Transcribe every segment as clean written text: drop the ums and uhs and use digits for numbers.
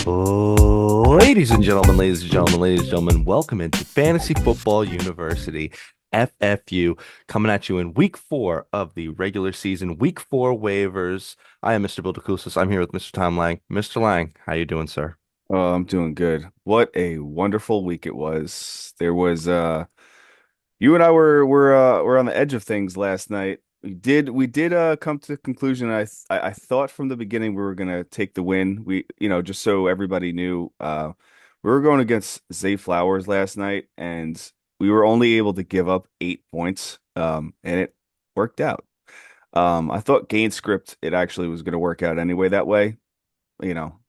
Ladies and gentlemen, ladies and gentlemen, welcome into Fantasy Football University, FFU, coming at you in week four of the regular season, week four waivers. I am Mr. Bill DeCousis. I'm here with Mr. Tom Lang. Mr. Lang, how you doing, sir? Oh, I'm doing good. What a wonderful week it was. There was you and I were on the edge of things last night. We did come to the conclusion. I thought from the beginning we were gonna take the win. Just so everybody knew, we were going against Zay Flowers last night, and we were only able to give up 8 points. And it worked out. I thought game script it actually was gonna work out anyway that way. You know,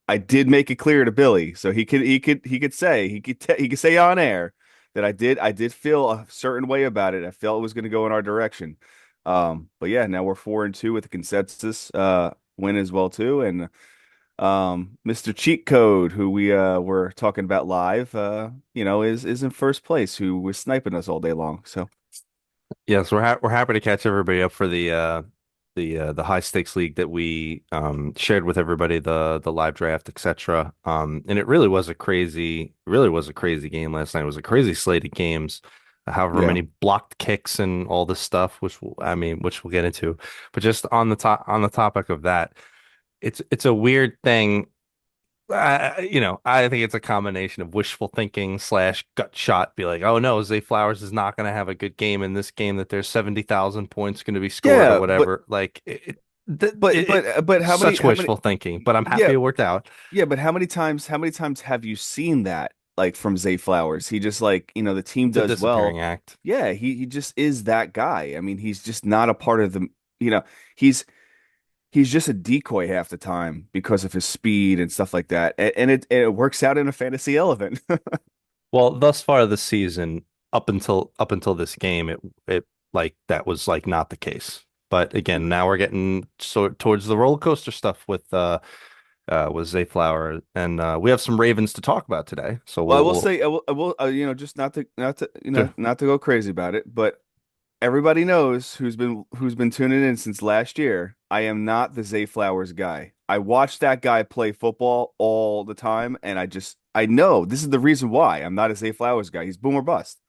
I did make it clear to Billy, so he could say on air that I did feel a certain way about it. I felt it was going to go in our direction. But yeah, now we're 4-2 with a consensus win as well too. And Mr. Cheat Code, who we were talking about live, is in first place, who was sniping us all day long. So Yes, we're happy to catch everybody up for the high stakes league that we shared with everybody the live draft, etc. And it really was a crazy game last night. It was a crazy slate of games, however yeah. many blocked kicks and all this stuff, which we'll get into. But just on the topic of that, it's a weird thing. I think it's a combination of wishful thinking slash gut shot. Be like, oh no, Zay Flowers is not going to have a good game in this game. That there's 70,000 points going to be scored or Yeah, but whatever. Like but but but how many such how many wishful thinking. But I'm happy yeah, it worked out. Yeah, but how many times have you seen that like from Zay Flowers? He just the team It's a does well. disappearing act. Yeah, he just is that guy. I mean, he's just not a part of the, you know, he's he's just a decoy half the time because of his speed and stuff like that. And it works out in a fantasy element. Well, thus far this season, up until this game, it like that was like not the case. But again, now we're getting towards the roller coaster stuff with Zay Flower, and we have some Ravens to talk about today. So Well, I we'll, will we'll say, just not to, sure. not to go crazy about it, but everybody knows who's been tuning in since last year. I am not the Zay Flowers guy. I watch that guy play football all the time, and I know this is the reason why I'm not a Zay Flowers guy. He's boom or bust.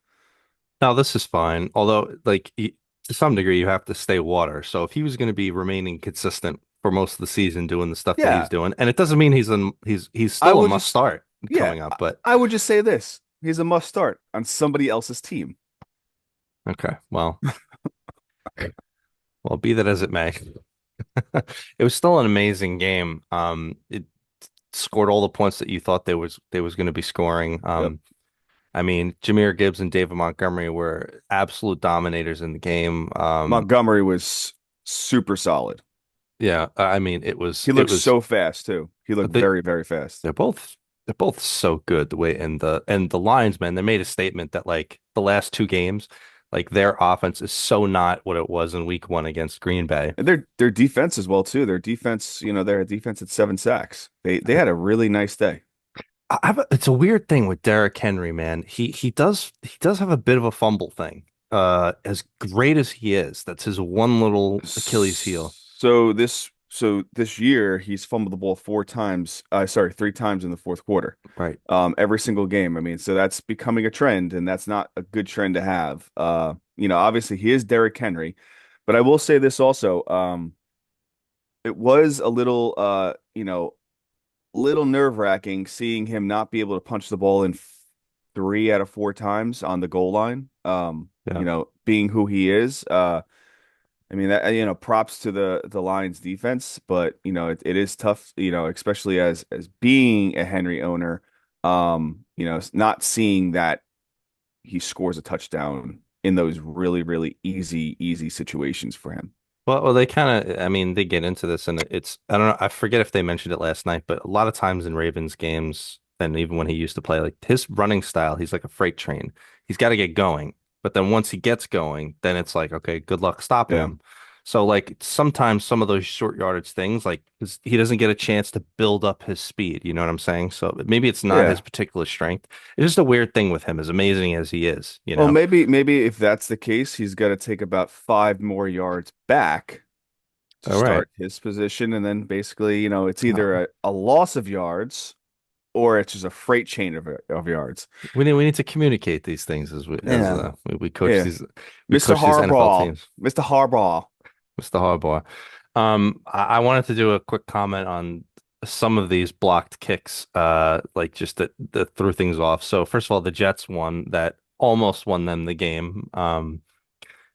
Now this is fine, although to some degree you have to stay water. So if he was going to be remaining consistent for most of the season doing the stuff that he's Yeah, doing, and it doesn't mean he's I still a would must just start yeah, coming up, but I would just say this. He's a must start on somebody else's team. okay, well, be that as it may. It was still an amazing game. It scored all the points that you thought they was going to be scoring. Yep. I mean, Jameer Gibbs and David Montgomery were absolute dominators in the game. Montgomery was super solid. Yeah, I mean, it He was it looks was so fast too. He looked they very, very fast. they're both so good the way and the Lions, man, they made a statement that like the last two games, like their offense is so not what it was in week one against Green Bay. And their defense as well too. Their defense at 7 sacks. They had a really nice day. It's a weird thing with Derrick Henry, man. He does have a bit of a fumble thing. As great as he is, that's his one little Achilles heel. So this year he's fumbled the ball 4 times. Sorry, 3 times in the fourth quarter. Right. Every single game. I mean, so that's becoming a trend, and that's not a good trend to have. Obviously he is Derrick Henry, but I will say this also. It was a little nerve-wracking seeing him not be able to punch the ball in 3 out of 4 times on the goal line. Yeah. Being who he is. I mean that props to the Lions defense, but it is tough, especially as being a Henry owner, not seeing that he scores a touchdown in those really, really easy situations for him. Well, they kind of, I mean, they get into this, and I don't know, I forget if they mentioned it last night, but a lot of times in Ravens games, and even when he used to play, like his running style, he's like a freight train. He's got to get going, but then once he gets going, then it's like, okay, good luck stopping Yeah. him. So like sometimes some of those short yardage things, like he doesn't get a chance to build up his speed. You know what I'm saying? So maybe it's not his Yeah. particular strength. It's just a weird thing with him, as amazing as he is, you Well, know? maybe if that's the case, he's got to take about 5 more yards back to All right. start his position, and then basically, it's either a loss of yards or it's just a freight train of yards. We need to communicate these things as Yeah, we coach yeah. these Mr. NFL Harbaugh, teams. Mr. Harbaugh. Mr. Harbaugh. I wanted to do a quick comment on some of these blocked kicks, like just that threw things off. So first of all, the Jets won that almost won them the game.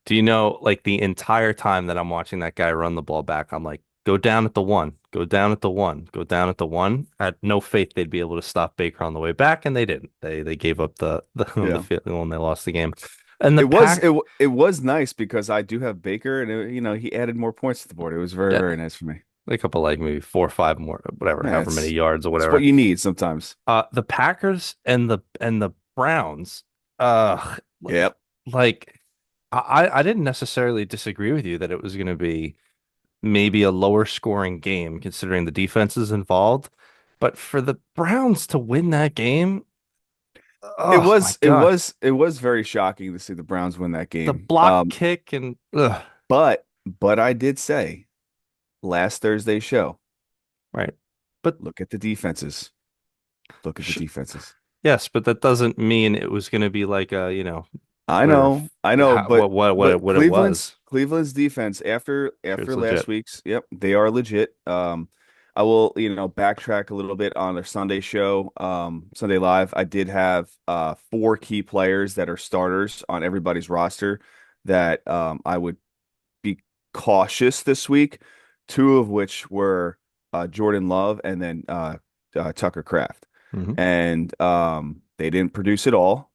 Do you know, like the entire time that I'm watching that guy run the ball back, I'm like, go down at the one, go down at the one, go down at the one. I had no faith they'd be able to stop Baker on the way back, and they didn't. They gave up the Yeah. field goal and they lost the game. And the It pack, it was nice because I do have Baker and he added more points to the board. It was very, yeah, very nice for me. a couple like maybe 4 or 5 more, whatever, Yeah, however many yards or it's what whatever. you need sometimes. The Packers and the Browns, Yep. like I didn't necessarily disagree with you that it was going to be maybe a lower scoring game considering the defenses involved. But for the Browns to win that game, oh my God. It was very shocking to see the Browns win that The game. block kick and But I did say last Thursday's show, right. But look at the defenses. Look at the sh defenses. yes, but that doesn't mean it was going to be like a, whatever I know, what it was. Cleveland's defense Sure, it's after last legit. week's, yep, they are legit. I will, backtrack a little bit on their Sunday show, Sunday Live. I did have four key players that are starters on everybody's roster that I would be cautious this week. Two of which were Jordan Love and then Tucker Kraft, Hmm. and they didn't produce at all.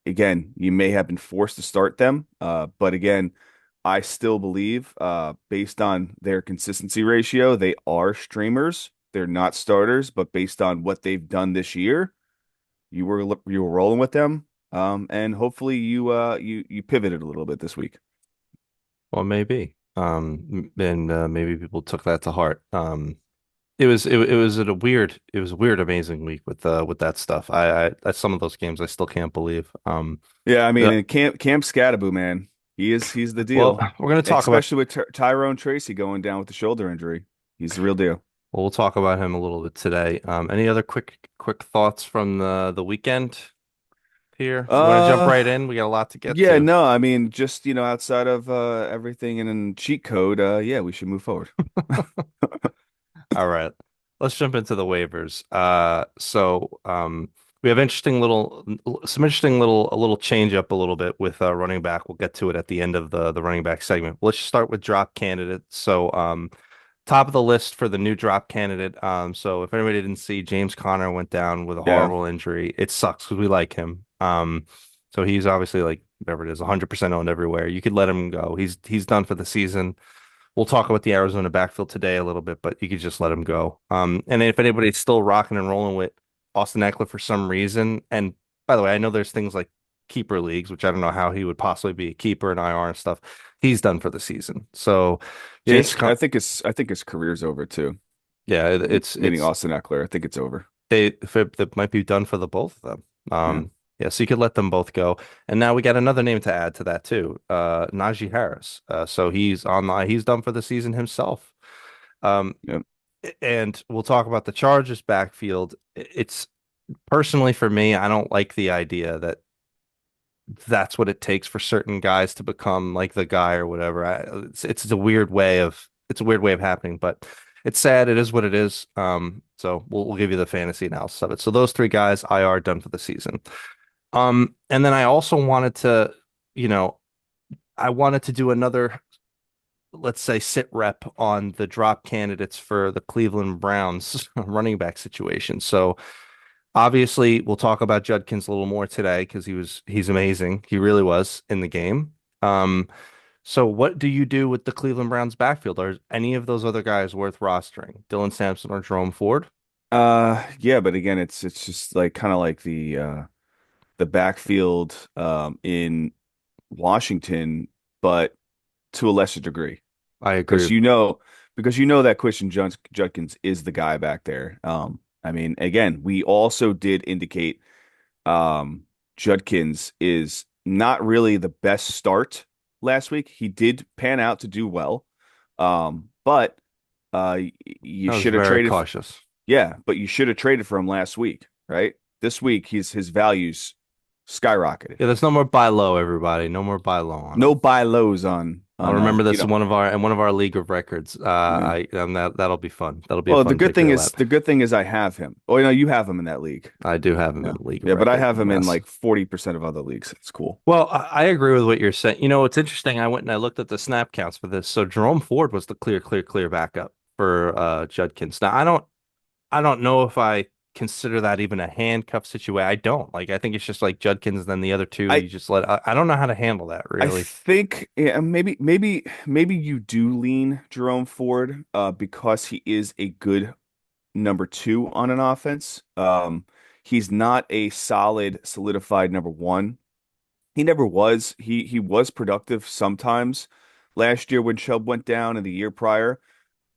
Again, you may have been forced to start them, but again, I still believe, based on their consistency ratio, they are streamers. They're not starters, but based on what they've done this year, you were rolling with them, and hopefully you pivoted a little bit this week. Well, maybe. And maybe people took that to heart. It was a weird, amazing week with that stuff. Some of those games I still can't believe. Yeah, I mean, The, and Cam Scattaboo, man, he's the well, deal. we're gonna talk about Especially with Tyrone Tracy going down with the shoulder injury, he's the real deal. well, we'll talk about him a little bit today. Any other quick thoughts from the weekend here? You want to jump Uh, right in? We got a lot to get yeah, to. no, I mean, just outside of everything in cheat code, yeah, we should move forward. All right. Let's jump into the waivers. We have some interesting little a little change up a little bit with running back. We'll get to it at the end of the running back segment. Let's start with drop candidates. Top of the list for the new drop candidate. So if anybody didn't see, James Conner went down with a Yeah, horrible injury. It sucks because we like him. So he's obviously like whatever it is, 100% owned everywhere. You could let him go. He's done for the season. We'll talk about the Arizona backfield today a little bit, but you could just let him go. And if anybody's still rocking and rolling with Austin Eckler for some reason, and by the way, I know there's things like keeper leagues, which I don't know how he would possibly be a keeper and IR and stuff. He's done for the season. So yeah. James, I think his career's over too. yeah, Meaning it's Austin Eckler, I think it's over. that might be done for the both of them. Yeah, Yeah, so you could let them both go. And now we got another name to add to that too. Najee Harris. So he's done for the season himself. Um, yeah. and we'll talk about the Chargers backfield. It's personally for me, I don't like the idea that that's what it takes for certain guys to become like the guy or whatever. It's a weird way of happening, but it's sad. It is what it is. So we'll give you the fantasy analysis of it. So those three guys, IR done for the season. And then I also you know, I wanted to do another, let's say, sit rep on the drop candidates for the Cleveland Browns running back situation. So obviously, we'll talk about Judkins a little more today because he's amazing. He really was in the game. Um, so what do you do with the Cleveland Browns backfield? Are any of those other guys worth rostering? Dylan Sampson or Jerome Ford? Yeah, but again, it's just like kind of like the backfield in Washington, but to a lesser degree. I agree. because you know that Christian Judkins is the guy back there. I mean, again, we also did indicate um, Judkins is not really the best start last week. He did pan out to do well, but you I was should have very traded. cautious. Yeah, but you should have traded for him last week, right? This week his values skyrocketed. Yeah, there's no more buy low, everybody. No more buy low on No him. buy lows on I'll on remember you this in know. one of our league of records. Yeah. That'll be fun. That'll be a Well, fun pick for roulette. the good thing is I have him. Oh, you have him in that league. I do have him Yeah. in the league of Yeah, but I record. have him in Yes. like 40% of other leagues. It's cool. Well, I agree with what you're saying. It's interesting. I went and I looked at the snap counts for this. So Jerome Ford was the clear backup for Judkins. Now I don't know if I consider that even a handcuff situation. I don't. Like I think it's just like Judkins, then the other two I you just let. I don't know how to handle that I really. think yeah, maybe you do lean Jerome Ford because he is a good number two on an offense. He's not a solid, solidified number one. He never was. He was productive sometimes last year when Chubb went down and the year prior.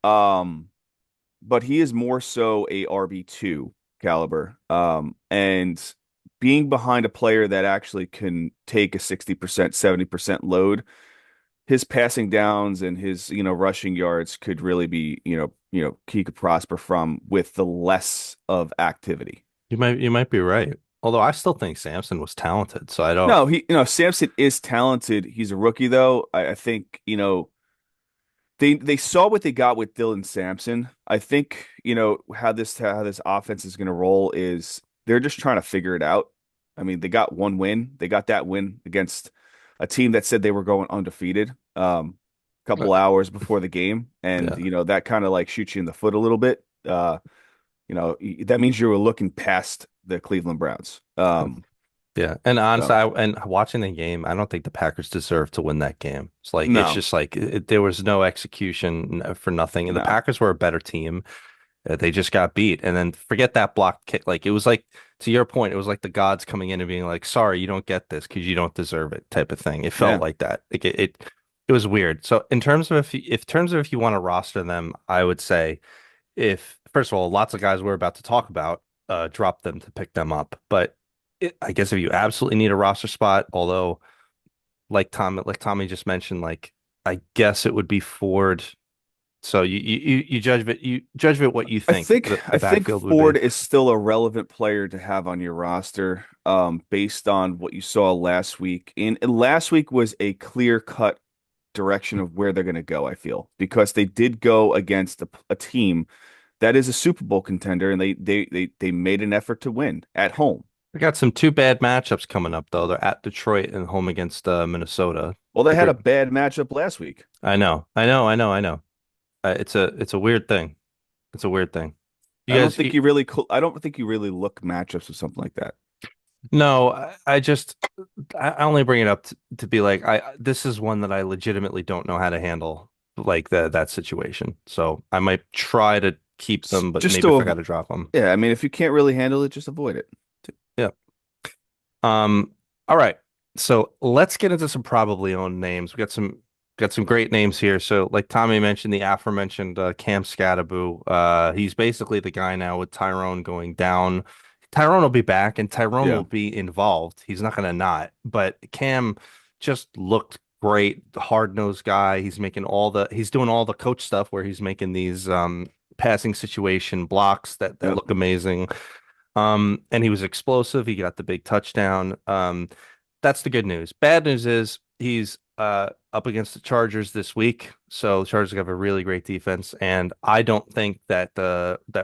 Um, but he is more so a RB2 caliber. And being behind a player that actually can take a 60%, 70% load, his passing downs and his, rushing yards could really be, he could prosper from with the less of activity. You might be right. Although I still think Samson was talented, so I don't. No, Samson is talented. He's a rookie though. I think, they saw what they got with Dylan Sampson. I think, how this offense is going to roll is they're just trying to figure it out. I mean, they got one win. They got that win against a team that said they were going undefeated a uh, couple hours before the game, and Yeah. that kind of like shoots you in the foot a little bit. That means you were looking past the Cleveland Browns. Yeah, and honestly, So and watching the game, I don't think the Packers deserve to win that game. It's no, just like there was no execution for nothing, and the no, Packers were a better team. They just got beat, and then forget that block kick. Like it was like to your point, it was like the gods coming in and being like, "Sorry, you don't get this because you don't deserve it," type of thing. It felt yeah. like that. Like it was weird. So in terms of if you want to roster them, I would say if first of all, lots of guys we're about to talk about, drop them to pick them up. But I guess if you absolutely need a roster spot, although like Tommy just mentioned, like I guess it would be Ford. So you judge it what you I think think the I think backfield would be. Ford is still a relevant player to have on your roster, based on what you saw last week. And last week was a clear-cut direction of where they're going to go, I feel, because they did go against a team that is a Super Bowl contender, and they made an effort to win at home. We got some two bad matchups coming up though. They're at Detroit and home against Minnesota. Well, they The had a great. bad matchup last week. I know. It's a weird thing. It's a weird thing. You guys, I don't think you really look matchups with something like that. no, I only bring it up to be like this is one that I legitimately don't know how to handle like that situation. So I might try to keep them, but Just maybe to, if I got to drop them. yeah, I mean, if you can't really handle it, just avoid it. Yeah. All right. So let's get into some probably owned names. We got some great names here. So like Tommy mentioned, the aforementioned Cam Scatterboo. He's basically the guy now with Tyrone going down. Tyrone will be back and Tyrone Yeah. will be involved. He's not gonna not, but Cam just looked great, hard-nosed guy. He's doing all the coach stuff where he's making these passing situation blocks that Yep. look amazing. And he was explosive. He got the big touchdown. That's the good news. Bad news is he's up against the Chargers this week. So the Chargers have a really great defense, and I don't think that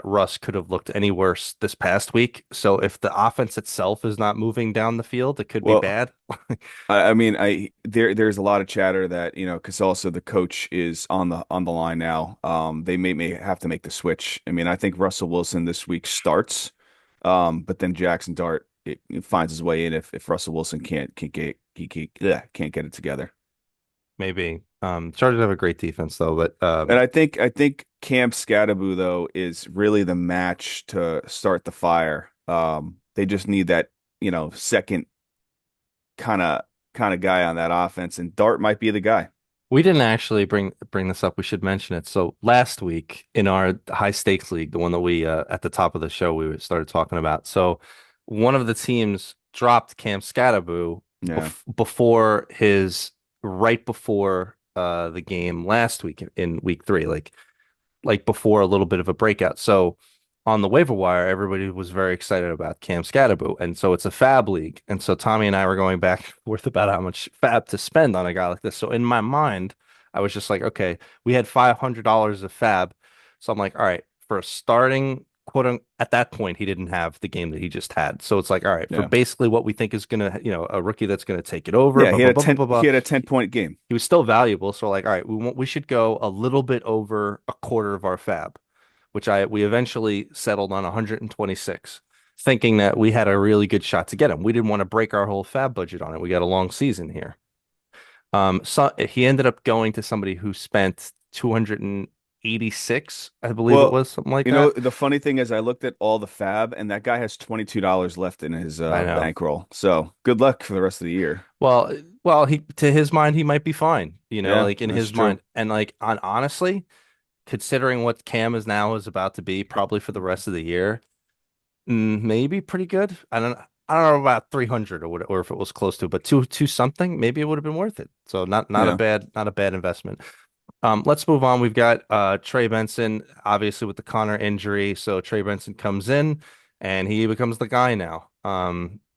Russ could have looked any worse this past week. So if the offense itself is not moving down the field, it could be Well, bad. I mean, there's a lot of chatter that, because also the coach is on the line now. They may have to make the switch. I mean, I think Russell Wilson this week starts, but then Jackson Dart it finds his way in if Russell Wilson can't get it together. Maybe. Chargers have a great defense though, but And I think Cam Scatterboo though is really the match to start the fire. They just need that, second kind of kind of guy on that offense, and Dart might be the guy. we didn't actually bring this up. We should mention it. So last week in our high stakes league, the one that we at the top of the show we started talking about. So one of the teams dropped Cam Scatterboo Yeah. before his right before the game last week in week 3, like before a little bit of a breakout. So on the waiver wire, everybody was very excited about Cam Scatterbo. And so it's a fab league. And so Tommy and I were going back and forth about how much fab to spend on a guy like this. So in my mind, I was just like, okay, we had $500 of fab. So I'm like, all right, for a starting at that point, he didn't have the game that he just had. So it's like, all right, for Yeah. basically what we think is going to, a rookie that's going to take it over, Yeah, blah, he blah, had a blah, blah, 10 blah, blah. he had a 10-point game. He was still valuable. So like, all right, we should go a little bit over a quarter of our fab, which we eventually settled on 126, thinking that we had a really good shot to get him. We didn't want to break our whole fab budget on it. We got a long season here. So he ended up going to somebody who spent 286, I believe it Well, was, something like you know, that. the funny thing is I looked at all the fab and that guy has $22 left in his I know. bankroll. So good luck for the rest of the year. Well, he to his mind, he might be fine, Yeah, like in that's his true. mind. And like honestly, considering what Cam is about to be probably for the rest of the year, maybe pretty good. I don't know about 300 or what, or if it was close to, but two something, maybe it would have been worth it. So Yeah. not a bad investment. Let's move on. We've got Trey Benson, obviously with the Connor injury. So Trey Benson comes in and he becomes the guy now.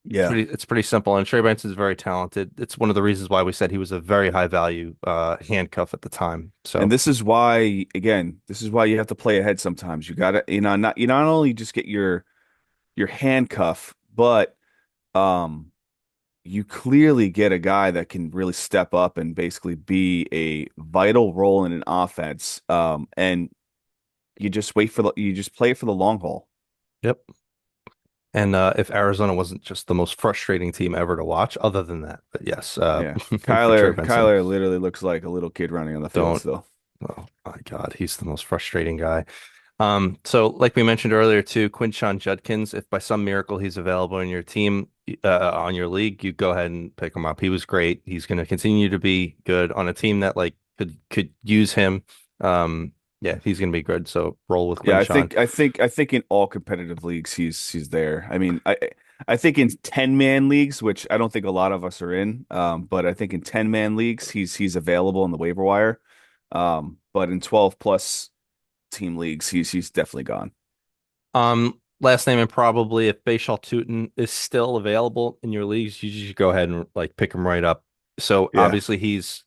Yeah. It's pretty simple. And Trey Benson is very talented. It's one of the reasons why we said he was a very high value handcuff at the time. And So this is why, again, this is why you have to play ahead sometimes. You gotta, not you not only just get your handcuff, but um you clearly get a guy that can really step up and basically be a vital role in an offense. And you just play it for the long haul. yep. And if Arizona wasn't just the most frustrating team ever to watch, other than that, but yes, Yeah. for Trey Benson, Kyler literally looks like a little kid running on the field don't. still. Oh my God, he's the most frustrating guy. So like we mentioned earlier too, Quinshon Judkins, if by some miracle he's available in your team, on your league, you go ahead and pick him up. He was great. He's going to continue to be good on a team that like could use him. Yeah, he's going to be good. So roll with Yeah, Quinshon. I think in all competitive leagues he's there. I mean, I think in 10-man leagues, which I don't think a lot of us are in, but I think in 10-man leagues he's available on the waiver wire. But in 12 plus team leagues, he's definitely gone. Last name and probably if Baishal Tutin is still available in your leagues, you just go ahead and like pick him right up. So Yeah. obviously he's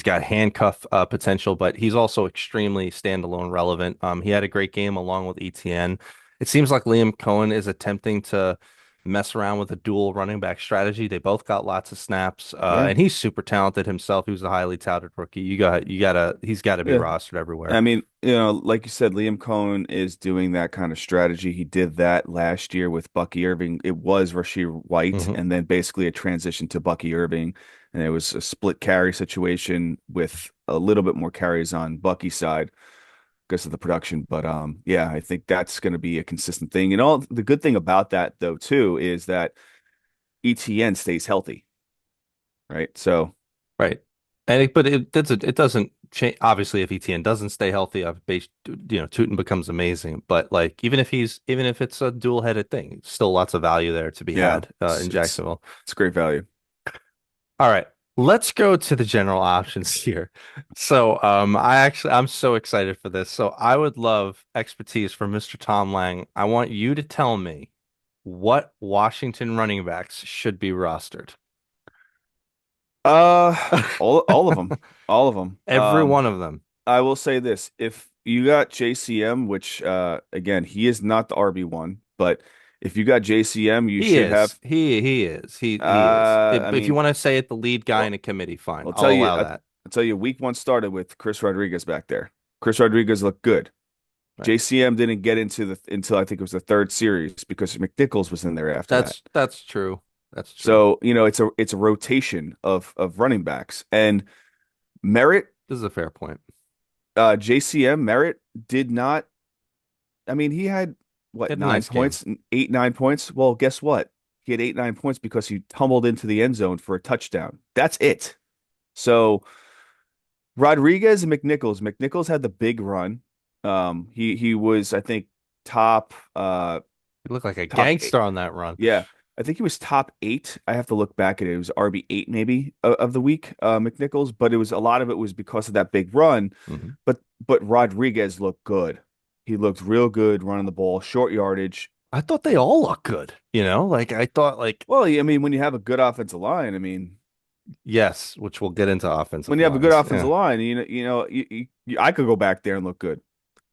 got handcuff potential, but he's also extremely standalone relevant. He had a great game along with ETN. It seems like Liam Cohen is attempting to mess around with a dual running back strategy. They both got lots of snaps, Yeah. and he's super talented himself. He was a highly touted rookie. He's got to be Yeah. rostered everywhere. I mean, like you said, Liam Cohen is doing that kind of strategy. He did that last year with Bucky Irving. It was Rashir White, hmm and then basically a transition to Bucky Irving, and it was a split carry situation with a little bit more carries on Bucky's side because of the production. But yeah, I think that's going to be a consistent thing. And all the good thing about that though too is that ETN stays healthy, right? So Right. But it doesn't change. Obviously, if ETN doesn't stay healthy, I've based, Tootin becomes amazing. But like, even if it's a dual-headed thing, still lots of value there to be yeah, had in it's Jacksonville. it's great value. All right, let's go to the general options here. So, I'm so excited for this. So, I would love expertise from Mr. Tom Lang. I want you to tell me what Washington running backs should be rostered. Uh, all of them, all of them. Every one of them. I will say this: if you got JCM, which again, he is not the RB1, but if you got JCM, you He should is. have. He is. He is. I If you mean, want to say it, the lead guy well, in a committee, fine. I'll I'll tell you, allow that. I'll tell you, week one started with Chris Rodriguez back there. Chris Rodriguez looked good. Right. JCM didn't get into the until I think it was the third series because McNichols was in there after that. That's true. That's true. So, it's a rotation of running backs. And Merritt, This is a fair point. JCM Merritt did not. I mean, he had He what, had a nine nice game. points, 8, 9 points. Well, guess what? He had 8, 9 points because he tumbled into the end zone for a touchdown. That's it. So Rodriguez and McNichols had the big run. He was, I think, top He looked like a top eight. gangster on that run. Yeah. I think he was top 8. I have to look back at it. It was RB8 maybe of the week, McNichols, but it was a lot of it was because of that big run. hmm But Rodriguez looked good. He looked real good running the ball, short yardage. I thought they all look good, like I thought Well, I mean, when you have a good offensive line, I mean, yes, which we'll get into when offensive you have a good lines. offensive Yeah. line, I could go back there and look good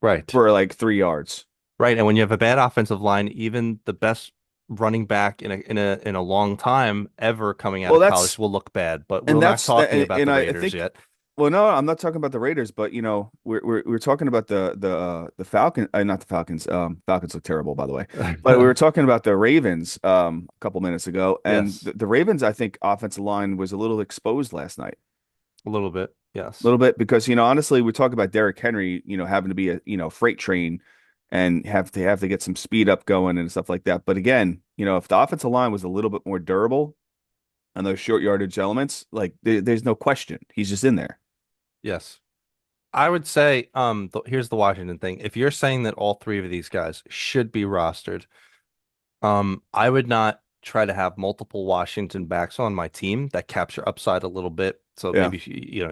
Right. for like 3 yards. Right. And when you have a bad offensive line, even the best running back in a long time ever coming out Well, of college will look bad. But we're not talking about and the I Raiders think. yet. Well, no, I'm not talking about the Raiders, but we're talking about the Falcon, not the Falcons. Falcons look terrible, by the way. But we were talking about the Ravens a couple minutes ago, and Yes. the Ravens, I think, offensive line was a little exposed last night, A little bit. a Yes. little bit because honestly, we talk about Derrick Henry, having to be a freight train and have to get some speed up going and stuff like that. But again, if the offensive line was a little bit more durable on those short yardage elements, like there's no question, he's just in there. Yes. I would say, here's the Washington thing. If you're saying that all three of these guys should be rostered, I would not try to have multiple Washington backs on my team that capture upside a little bit. So Yeah. maybe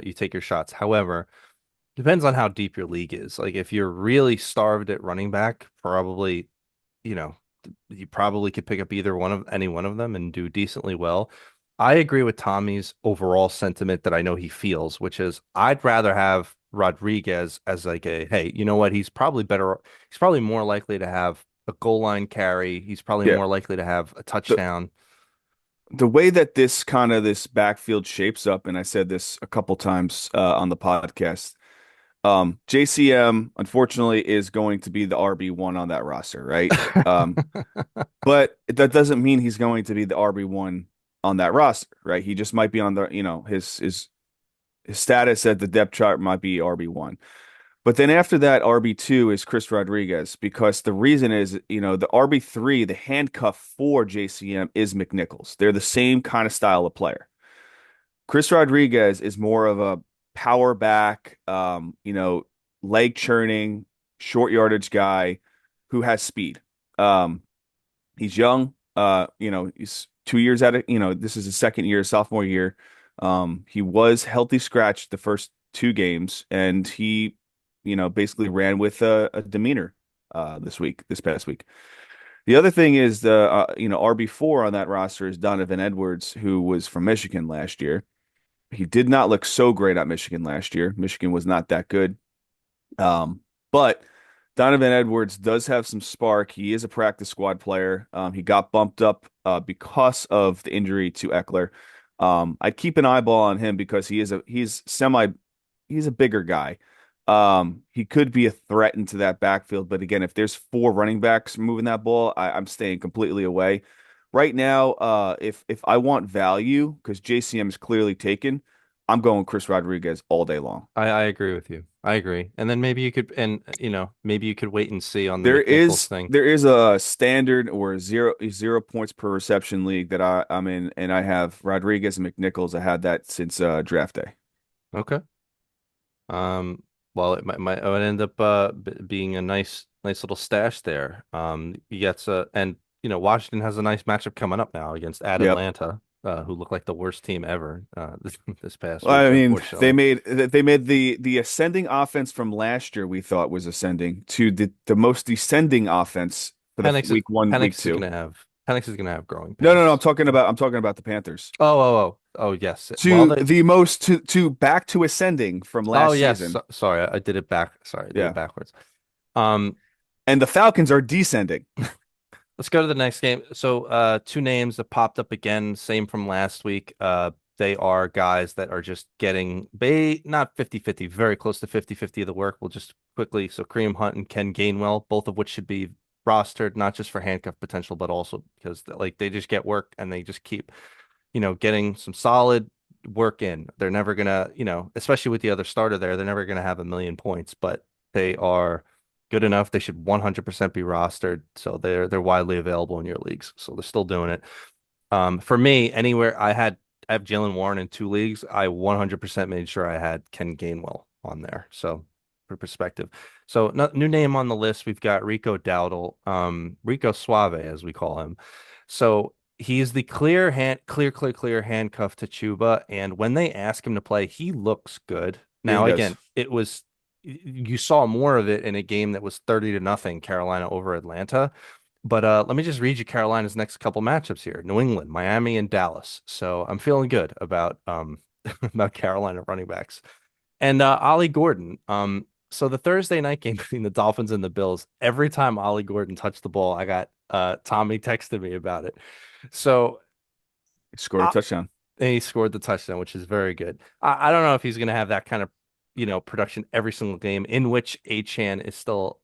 you take your shots. However, depends on how deep your league is. Like if you're really starved at running back, probably, you know, you probably could pick up any one of them and do decently well. I agree with Tommy's overall sentiment that I know he feels, which is I'd rather have Rodriguez as like hey, you know what? He's probably more likely to have a goal line carry. He's probably Yeah. more likely to have a The touchdown. the way that this backfield shapes up, and I said this a couple times on the podcast, JCM unfortunately is going to be the RB1 on that roster, right? Um, but that doesn't mean he's going to be the RB1 on that roster, right? He just might be on the, his status at the depth chart might be RB1. But then after that, RB2 is Chris Rodriguez because the reason is, the RB3, the handcuff for JCM is McNichols. They're the same kind of style of player. Chris Rodriguez is more of a power back, leg churning, short yardage guy who has speed. Um, he's young. He's 2 years out of, this is his second year, sophomore year. He was healthy scratched the first two games, and he, basically ran with a demeanor this past week. The other thing is RB4 on that roster is Donovan Edwards, who was from Michigan last year. He did not look so great at Michigan last year. Michigan was not that good. But Donovan Edwards does have some spark. He is a practice squad player. He got bumped up because of the injury to Eckler. I'd keep an eyeball on him because he's a bigger guy. He could be a threat into that backfield, but again, if there's four running backs moving that ball, I'm staying completely away. Right now, if I want value, because JCM is clearly taken, I'm going Chris Rodriguez all day long. I agree with you. I agree. And then maybe you could wait and see on the McNichols thing. There is a standard or zero points per reception league that I'm in, and I have Rodriguez and McNichols. I had that since draft day. Okay. Um, well, it would end up being a nice little stash there. He gets and Washington has a nice matchup coming up now against at Yep. Atlanta, who looked like the worst team ever this past Well, I week, mean, unfortunately. they made the ascending offense from last year we thought was ascending to the most descending offense for the Penix week one, week Penix is two. gonna have growing No, no, no. pains. I'm talking about the Panthers. Oh yes. Well, they To back to ascending from oh last yes. season. Sorry, I did it back. Sorry, I did it Yeah. backwards. Um, And the Falcons are descending. Let's go to the next game. So, two names that popped up again, same from last week. They are guys that are just getting not 50-50, very close to 50-50 of the work. We'll just quickly, so Kareem Hunt and Ken Gainwell, both of which should be rostered, not just for handcuff potential, but also because like they just get work and they just keep, getting some solid work in. They're never gonna, especially with the other starter there, they're never gonna have a million points, but they are good enough. They should 100% be rostered. So they're widely available in your leagues. So they're still doing it. For me, anywhere I have Jalen Warren in two leagues, I 100% made sure I had Ken Gainwell on there. So for perspective. So new name on the list, we've got Rico Dowdle, Rico Suave as we call him. So he's the clear handcuff to Chuba. And when they ask him to play, he looks good. Yeah, he Now, does. again, it was you saw more of it in a game that was 30 to nothing, Carolina over Atlanta. But let me just read you Carolina's next couple matchups here: New England, Miami, and Dallas. So I'm feeling good about about Carolina running backs. And Ollie Gordon. So the Thursday night game between the Dolphins and the Bills, every time Ollie Gordon touched the ball, I got Tommy texted me about it. So He scored a uh, touchdown. and he scored the touchdown, which is very good. I don't know if he's going to have that kind of, production every single game in which Achan is still,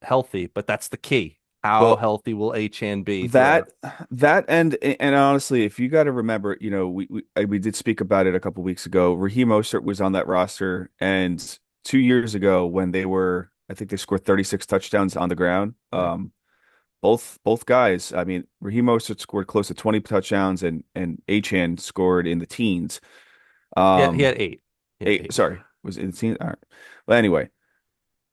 healthy, but that's the key. How Well, healthy will Achan be throughout? that that and honestly, if you got to remember, we did speak about it a couple weeks ago. Raheem Mostert was on that roster, and 2 years ago when I think they scored 36 touchdowns on the ground. Right. Both guys. I mean, Raheem Mostert scored close to 20 touchdowns, and Achan scored in the teens. Yeah, he Um, had eight. He had Eight. eight. Sorry, was it in the teens? All right. But anyway,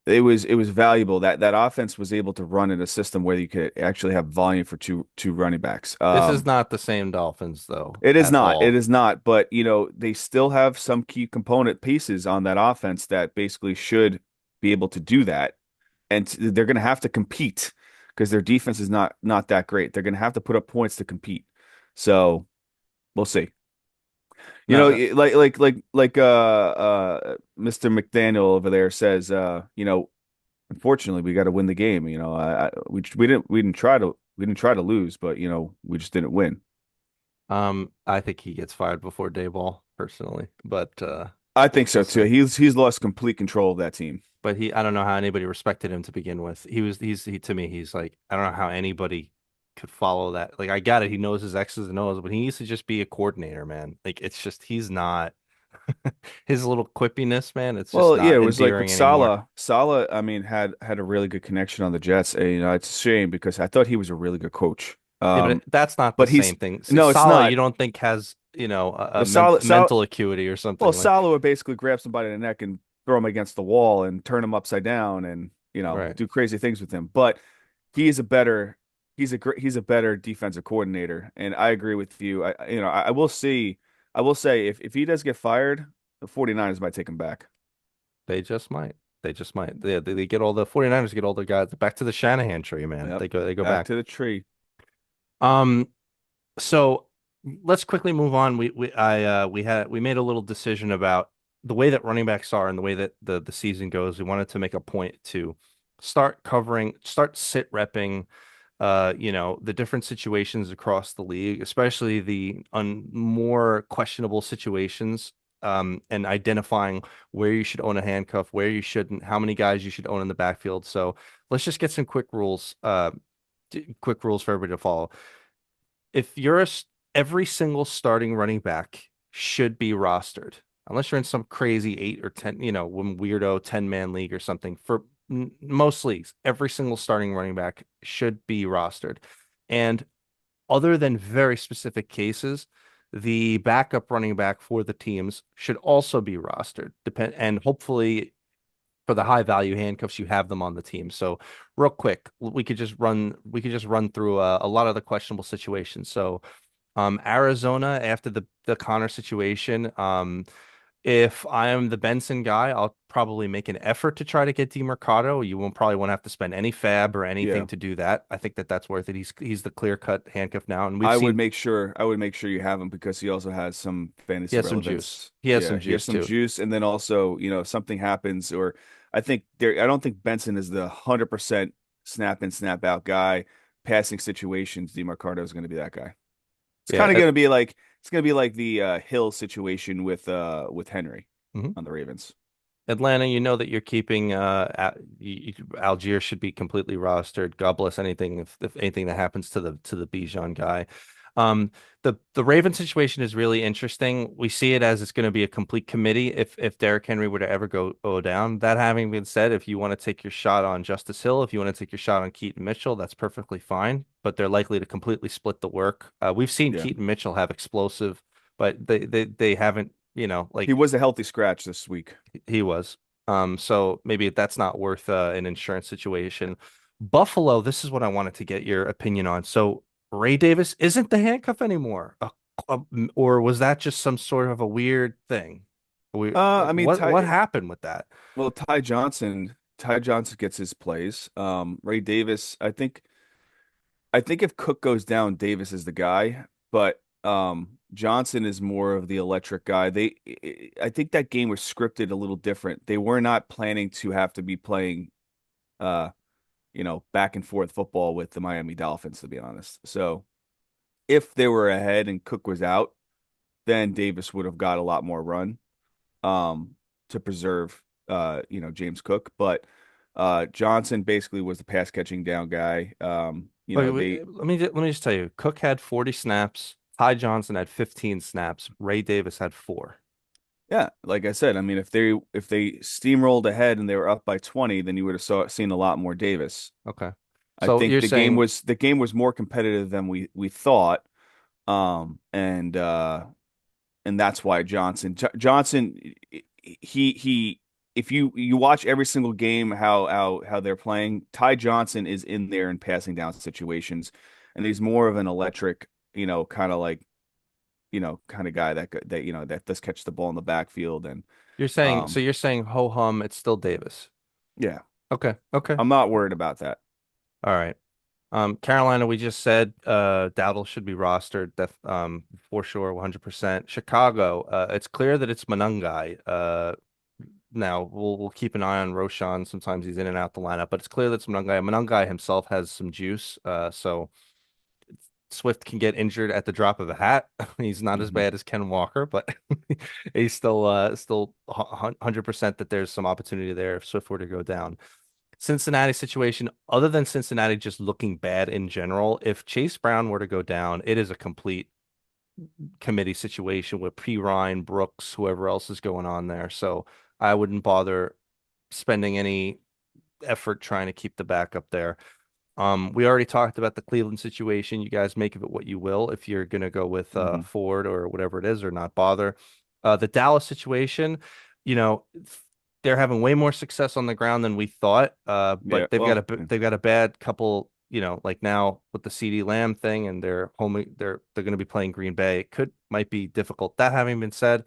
it was valuable that offense was able to run in a system where you could actually have volume for two running backs. This is not the same Dolphins though It is at not. It all. is not. But they still have some key component pieces on that offense that basically should be able to do that, and they're going to have to compete because their defense is not that great. They're going to have to put up points to compete. So we'll see. No, Mr. McDaniel over there says, unfortunately, we got to win the game. We didn't try to lose, but we just didn't win. I think he gets fired before Dayball personally, but I think we'll so too. see. He's lost complete control of that team. But I don't know how anybody respected him to begin with. To me, he's like, I don't know how anybody could follow that. Like, I got it. He knows his X's and O's, but he needs to just be a coordinator, man. Like, it's just, he's not his little quippiness, man. It's just Well, yeah, it not was like with endearing anymore. Salah. Salah, I mean, had a really good connection on the Jets. And, it's a shame because I thought he was a really good coach. Yeah, but that's not the But he's same thing. no, it's Salah, you not. don't think has, But Salah, mental acuity or well, something like, Salah would basically grab somebody in the neck and throw him against the wall and turn him upside down and right. do crazy things with him. But he is a better he's a better defensive coordinator, and I agree with you. I will say if he does get fired, the 49ers might take him back. They just might. They just might. They get all the 49ers get all the guys back to the Shanahan tree, man. Yep, They go back back. to the tree. Um, so let's quickly move on. We made a little decision about the way that running backs are and the way that the season goes. We wanted to make a point to start sit repping the different situations across the league, especially the more questionable situations, and identifying where you should own a handcuff, where you shouldn't, how many guys you should own in the backfield. So let's just get some quick rules for everybody to follow. If you're every single starting running back should be rostered, unless you're in some crazy 8 or 10, one weirdo 10-man league or something. For most leagues, every single starting running back should be rostered. And other than very specific cases, the backup running back for the teams should also be rostered. And hopefully for the high value handcuffs, you have them on the team. So real quick, we could just run through a lot of the questionable situations. So Arizona after the Connor situation, if I am the Benson guy, I'll probably make an effort to try to get DeMercado. You won't probably won't have to spend any fab or anything Yeah. to do that. I think that that's worth it. He's the clear cut handcuff now, and we've I would seen make sure I would make sure you have him because he also has some he fantasy has some juice. relevance. He has Yeah, some he has juice some too. juice, and then also, if something happens, or I don't think Benson is the 100% snap in, snap out guy. Passing situations, DeMarcado is going to be that guy. It's Yeah. kind of going to be like the Hill situation with Henry Mhm. on the Ravens. Atlanta, you know that you're keeping Algier should be completely rostered. God bless anything if anything that happens to the Bijan guy. Um, the Raven situation is really interesting. We see it as it's going to be a complete committee if Derrick Henry were to ever go down. That having been said, if you want to take your shot on Justice Hill, if you want to take your shot on Keaton Mitchell, that's perfectly fine. But they're likely to completely split the work. We've seen Yeah, Keaton Mitchell have explosive, but they haven't, he like was a healthy scratch this week. he was. So maybe that's not worth an insurance situation. Buffalo, this is what I wanted to get your opinion on. So Ray Davis isn't the handcuff anymore, or was that just some sort of a weird thing? We I like mean, what happened with that? Ty Johnson gets his plays. Ray Davis, I think if Cook goes down, Davis is the guy, but Johnson is more of the electric guy. I think that game was scripted a little different. They were not planning to have to be playing, uh, back and forth football with the Miami Dolphins, to be honest. So if they were ahead and Cook was out, then Davis would have got a lot more run, um, to preserve, James Cook. But Johnson basically was the pass catching down guy. Let me just tell you, Cook had 40 snaps. Ty Johnson had 15 snaps. Ray Davis had 4. Yeah, like I said, I mean, if they steamrolled ahead and they were up by 20, then you would have seen a lot more Davis. Okay. I So think you're saying the game was more competitive than we thought, and that's why Johnson, he if you watch every single game how they're playing, Ty Johnson is in there in passing down situations, and he's more of an electric, kind of like, kind of guy that does catch the ball in the backfield. And you're saying ho hum, it's still Davis. yeah, Okay. Okay. I'm not worried about that. All right. Carolina, we just said Dowdle should be rostered. For sure, 100%. Chicago, it's clear that it's Monangai. Now we'll keep an eye on Roshan. Sometimes he's in and out the lineup, but it's clear that it's Monangai. Monangai himself has some juice. So Swift can get injured at the drop of a hat. He's not as Hmm. bad as Ken Walker, but he's still 100% that there's some opportunity there if Swift were to go down. Cincinnati situation, other than Cincinnati just looking bad in general, if Chase Brown were to go down, it is a complete committee situation with P. Ryan, Brooks, whoever else is going on there. So I wouldn't bother spending any effort trying to keep the backup there. We already talked about the Cleveland situation. You guys make of it what you will. If you're gonna go with Hmm. Ford or whatever it is, or not bother. The Dallas situation, you know, they're having way more success on the ground than we thought. Yeah, But they've got well, a yeah. they've got a bad couple. Like now with the CD Lamb thing, and they're going to be playing Green Bay. It might be difficult. That having been said,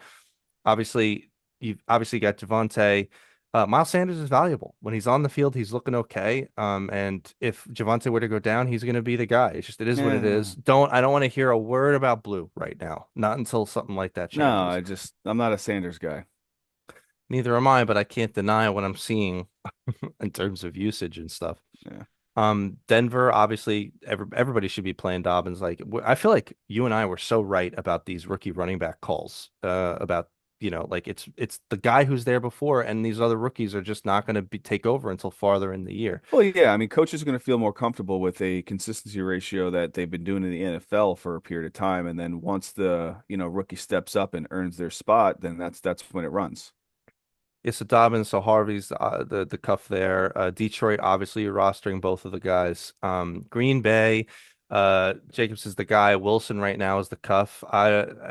obviously you've obviously got Javonte. Miles Sanders is valuable. When he's on the field, he's looking okay. And if Javonte were to go down, he's going to be the guy. It is what it is. I don't want to hear a word about Blue right now. Not until something like that No, changes. I'm not a Sanders guy. Neither am I, but I can't deny what I'm seeing in terms of usage and stuff. Yeah. Denver, obviously, everybody should be playing Dobbins. Like, I feel like you and I were so right about these rookie running back calls. About like it's the guy who's there before, and these other rookies are just not going to be take over until farther in the year. Well, yeah, I mean, coaches are going to feel more comfortable with a consistency ratio that they've been doing in the NFL for a period of time, and then once the, rookie steps up and earns their spot, then that's when it runs. It's a Dobbins, so Harvey's the cuff there. Detroit, obviously, you're rostering both of the guys. Green Bay, Jacobs is the guy. Wilson right now is the cuff.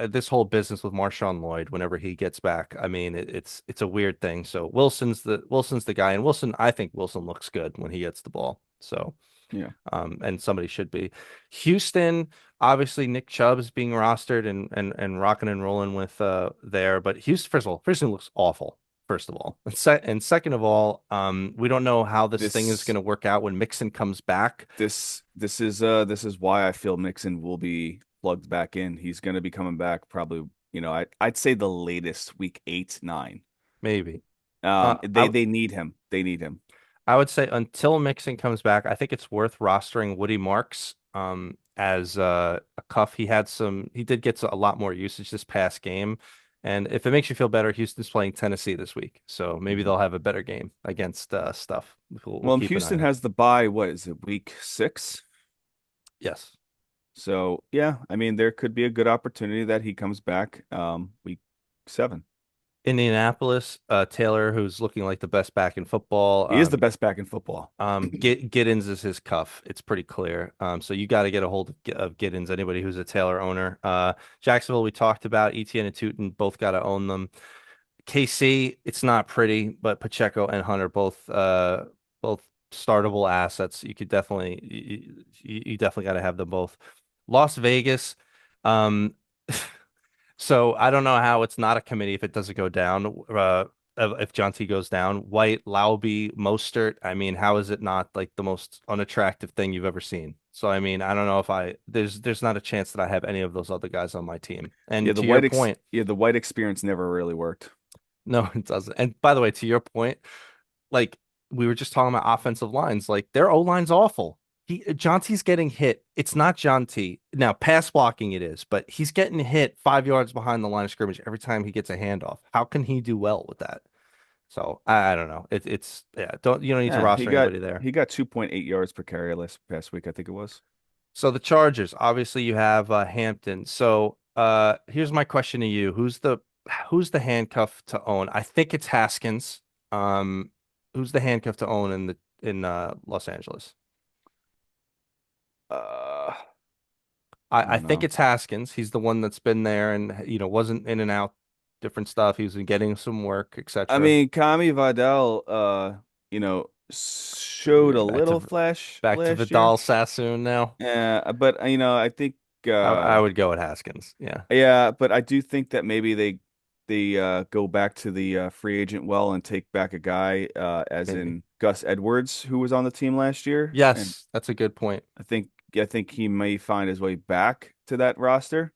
This whole business with Marshawn Lloyd, whenever he gets back, I mean, it's a weird thing. So Wilson's the guy, and I think Wilson looks good when he gets the ball. So. Yeah. And somebody should be. Houston, obviously Nick Chubb is being rostered and rocking and rolling with there. But Houston, first of all, Houston looks awful. First of all, and second of all, we don't know how this thing is going This to work out when Mixon comes back. this is why I feel Mixon will be plugged back in. He's going to be coming back probably, I'd say the latest week 8, 9. Maybe. They need him. They need him. I would say until Mixon comes back, I think it's worth rostering Woody Marks as a cuff. He did get a lot more usage this past game. And if it makes you feel better, Houston's playing Tennessee this week. So maybe Mhm. they'll have a better game against stuff. We'll Well, keep an eye Houston on. has the bye. What is it, week 6? Yes. So yeah, I mean, there could be a good opportunity that he comes back, week 7. Indianapolis, Taylor, who's looking like the best back in football. He is the best back in football. Giddens is his cuff. It's pretty clear. So you got to get a hold of Giddens. Anybody who's a Taylor owner. Jacksonville, we talked about. Etienne and Tootin both got to own them. KC, it's not pretty, but Pacheco and Hunter both startable assets. You could definitely you definitely got to have them both. Las Vegas, um, So I don't know how it's not a committee if it doesn't go down. If John T goes down, White, Lauby, Mostert. I mean, how is it not like the most unattractive thing you've ever seen? So I mean, I don't know if I there's not a chance that I have any of those other guys on my team. Yeah, And to your point, the white experience never really worked. no, it doesn't. And by the way, to your point, like we were just talking about offensive lines, like their O line's awful. John T's getting hit. It's not John T. Now, pass blocking it is, but he's getting hit 5 yards behind the line of scrimmage every time he gets a handoff. How can he do well with that? So I don't know. It's yeah. Don't you don't need to Yeah, roster anybody there. he got 2.8 yards per carry last past week, I think it was. So the Chargers, obviously you have Hampton. So here's my question to you: who's the handcuff to own? I think it's Haskins. Um, who's the handcuff to own in Los Angeles? Uh, I I don't think know. it's Haskins. He's the one that's been there and wasn't in and out, different stuff. He was getting some work, I etc. mean, Kami Vidal, showed a Back little to flash back to last year. Vidal Sassoon now. Yeah, but I think I would go with Haskins. Yeah, yeah, but I do think that maybe they go back to the free agent well and take back a guy as maybe. in Gus Edwards who was on the team last year, and Yes, that's a good point. I think he may find his way back to that roster.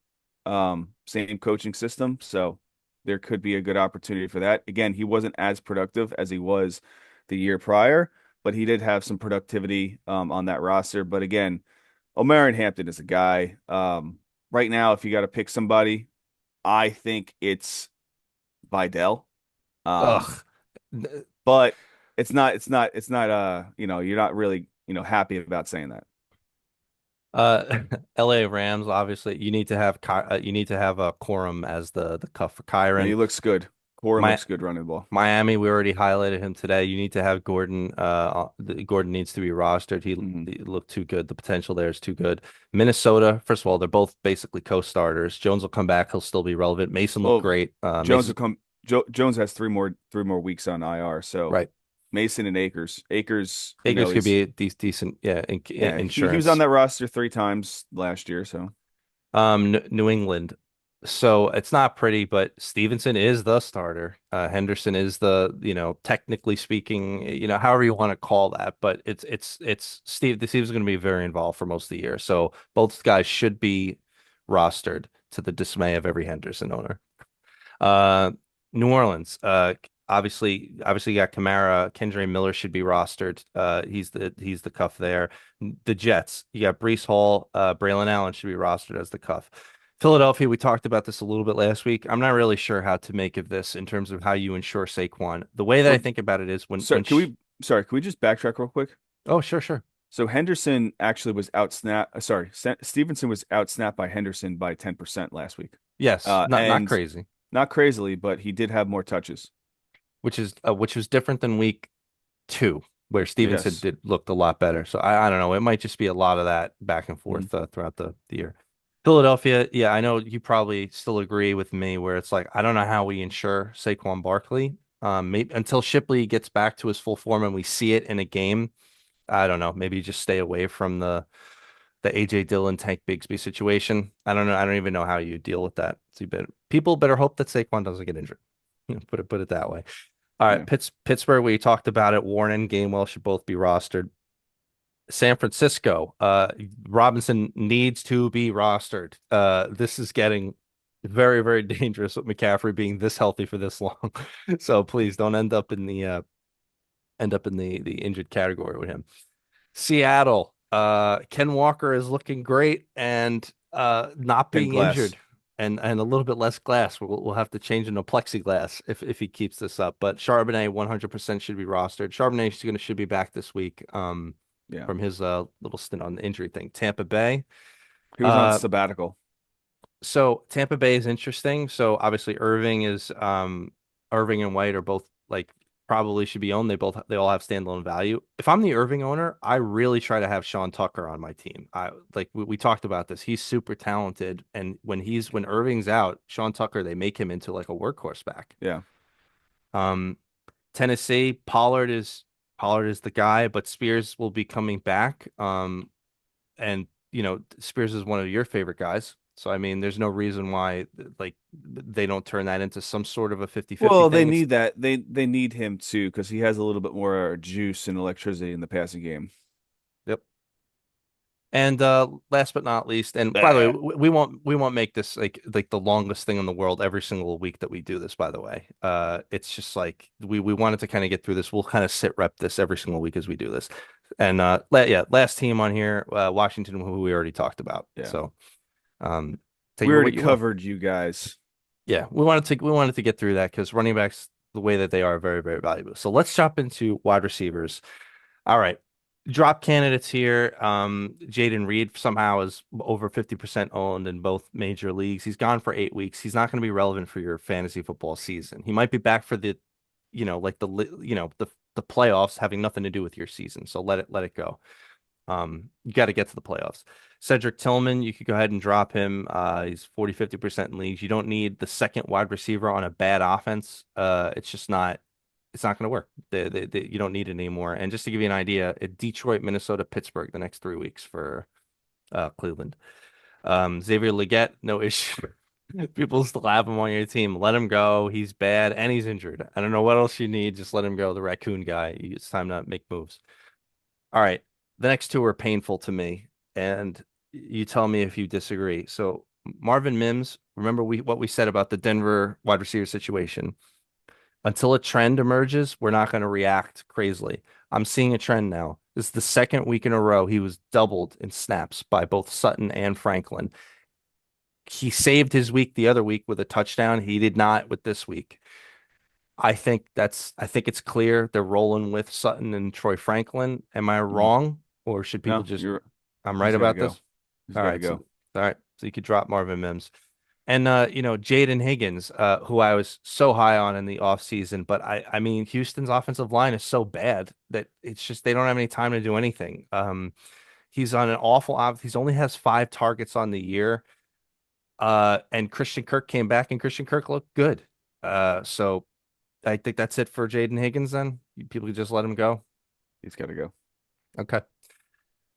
Same coaching system, so there could be a good opportunity for that. Again, he wasn't as productive as he was the year prior, but he did have some productivity on that roster. But again, Omarion Hampton is a guy. Right now, if you got to pick somebody, I think it's Vidal. Um, Ugh. but it's not you're not really, happy about saying that. Uh, LA Rams, obviously, you need to have a Corum as the cuff for And he Kyron. looks good. Corin My looks good running the ball. Miami, we already highlighted him today. You need to have Gordon. Gordon needs to be rostered. Hmm. He looked too good. The potential there is too good. Minnesota, first of all, they're both basically co-starters. Jones will come back. He'll still be relevant. Mason looked Well, great. Jones will come. Jones has three more weeks on IR. So Right. Mason and Akers, Akers could he's be a decent, yeah, yeah, he was on insurance. that roster 3 times last year. So New England. So it's not pretty, but Stevenson is the starter. Henderson is technically speaking, however you want to call that, but it's Steve's going to be very involved for most of the year. So both guys should be rostered to the dismay of every Henderson owner. Uh, New Orleans. Obviously, you got Kamara. Kendre Miller should be rostered. He's the cuff there. The Jets. You got Breece Hall. Braylon Allen should be rostered as the cuff. Philadelphia. We talked about this a little bit last week. I'm not really sure how to make of this in terms of how you ensure Saquon. The way that I well, think about it is sorry, can we just backtrack real quick? oh, sure, sure. So Henderson actually was Stevenson was outsnapped by Henderson by 10% last week. Yes, not And crazy, not crazily, but he did have more touches. which was different than week two, where Stevenson Yes. did looked a lot better. So I don't know. It might just be a lot of that back and Mhm. forth throughout the year. Philadelphia, yeah, I know you probably still agree with me where it's like I don't know how we ensure Saquon Barkley. Maybe until Shipley gets back to his full form and we see it in a game. I don't know. Maybe just stay away from the AJ Dillon Tank Bigsby situation. I don't know. I don't even know how you deal with that. So people better hope that Saquon doesn't get injured. Put it that way. All right, Yeah. Pittsburgh, we talked about it. Warren and Gainwell should both be rostered. San Francisco, Robinson needs to be rostered. This is getting very, very dangerous with McCaffrey being this healthy for this long. So please don't end up in the injured category with him. Seattle, Ken Walker is looking great and not And being glass. injured and a little bit less glass. We'll have to change into plexiglass if he keeps this up. But Charbonnet 100% should be rostered. Charbonnet should be back this week Yeah. from his little stint on the injury thing. Tampa Bay. He was on Uh, sabbatical. so Tampa Bay is interesting. So obviously Irving and White are both like probably should be owned. They all have standalone value. If I'm the Irving owner, I really try to have Sean Tucker on my team. I like we talked about this. He's super talented, and when Irving's out, Sean Tucker they make him into like a workhorse back. Yeah. Um, Tennessee Pollard is the guy, but Spears will be coming back. And Spears is one of your favorite guys. So I mean, there's no reason why like they don't turn that into some sort of a 50-50 Well, they thing. need that. They need him too because he has a little bit more juice and electricity in the passing game. Yep. And last but not least, and by the way, Bah. we won't make this like the longest thing in the world every single week that we do this, by the way. It's just like we wanted to kind of get through this. We'll kind of sit rep this every single week as we do this. And yeah, last team on here, Washington, who we already talked about. Yeah, So um take we it for already what you will. covered you guys. Yeah, we wanted to get through that because running backs, the way that they are very, very valuable. So let's jump into wide receivers. All right. Drop candidates here. Jaden Reed somehow is over 50% owned in both major leagues. He's gone for 8 weeks. He's not going to be relevant for your fantasy football season. He might be back for the, like the playoffs having nothing to do with your season. So let it go. You got to get to the playoffs. Cedric Tillman, you could go ahead and drop him. He's 40-50% in leagues. You don't need the second wide receiver on a bad offense. It's not going to work. You don't need it anymore. And just to give you an idea, Detroit, Minnesota, Pittsburgh the next 3 weeks for Cleveland. Xavier Legette, no issue. People still have him on your team. Let him go. He's bad and he's injured. I don't know what else you need. Just let him go. The raccoon guy. It's time to make moves. All right. The next two are painful to me, and you tell me if you disagree. So Marvin Mims, remember what we said about the Denver wide receiver situation. Until a trend emerges, we're not going to react crazily. I'm seeing a trend now. This is the second week in a row he was doubled in snaps by both Sutton and Franklin. He saved his week the other week with a touchdown. He did not with this week. I think it's clear they're rolling with Sutton and Troy Franklin. Am I Mhm. wrong? Or should people No, just you're. I'm right He's got to about go. this? He's All got to right, so go. all right. So you could drop Marvin Mims. And Jaden Higgins, who I was so high on in the offseason, but I mean Houston's offensive line is so bad that it's just they don't have any time to do anything. He's on an awful he's only has 5 targets on the year. And Christian Kirk came back and Christian Kirk looked good. So I think that's it for Jaden Higgins then. People could just let him go. He's got to go. Okay.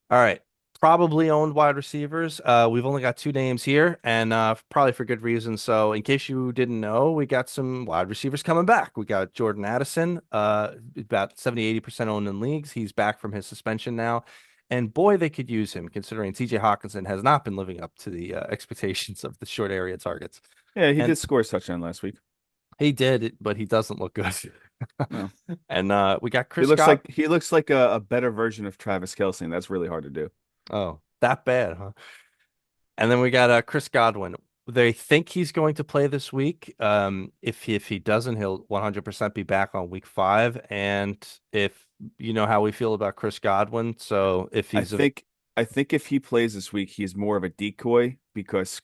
All right. Probably owned wide receivers. We've only got two names here, and probably for good reason. So, in case you didn't know, we got some wide receivers coming back. We got Jordan Addison, about 70-80% owned in leagues. He's back from his suspension now. And boy, they could use him, considering TJ Hawkinson has not been living up to the expectations of the short area targets. Yeah, he And did score a touchdown last week. he did, but he doesn't look good. No, And we got he Chris looks God. like a better version of Travis Kelce, and that's really hard to do. Oh, that bad, huh? And then we got Chris Godwin. They think he's going to play this week. If he doesn't, he'll 100% be back on week 5. And if you know how we feel about Chris Godwin, so if I he's a, think I think if he plays this week, he's more of a decoy because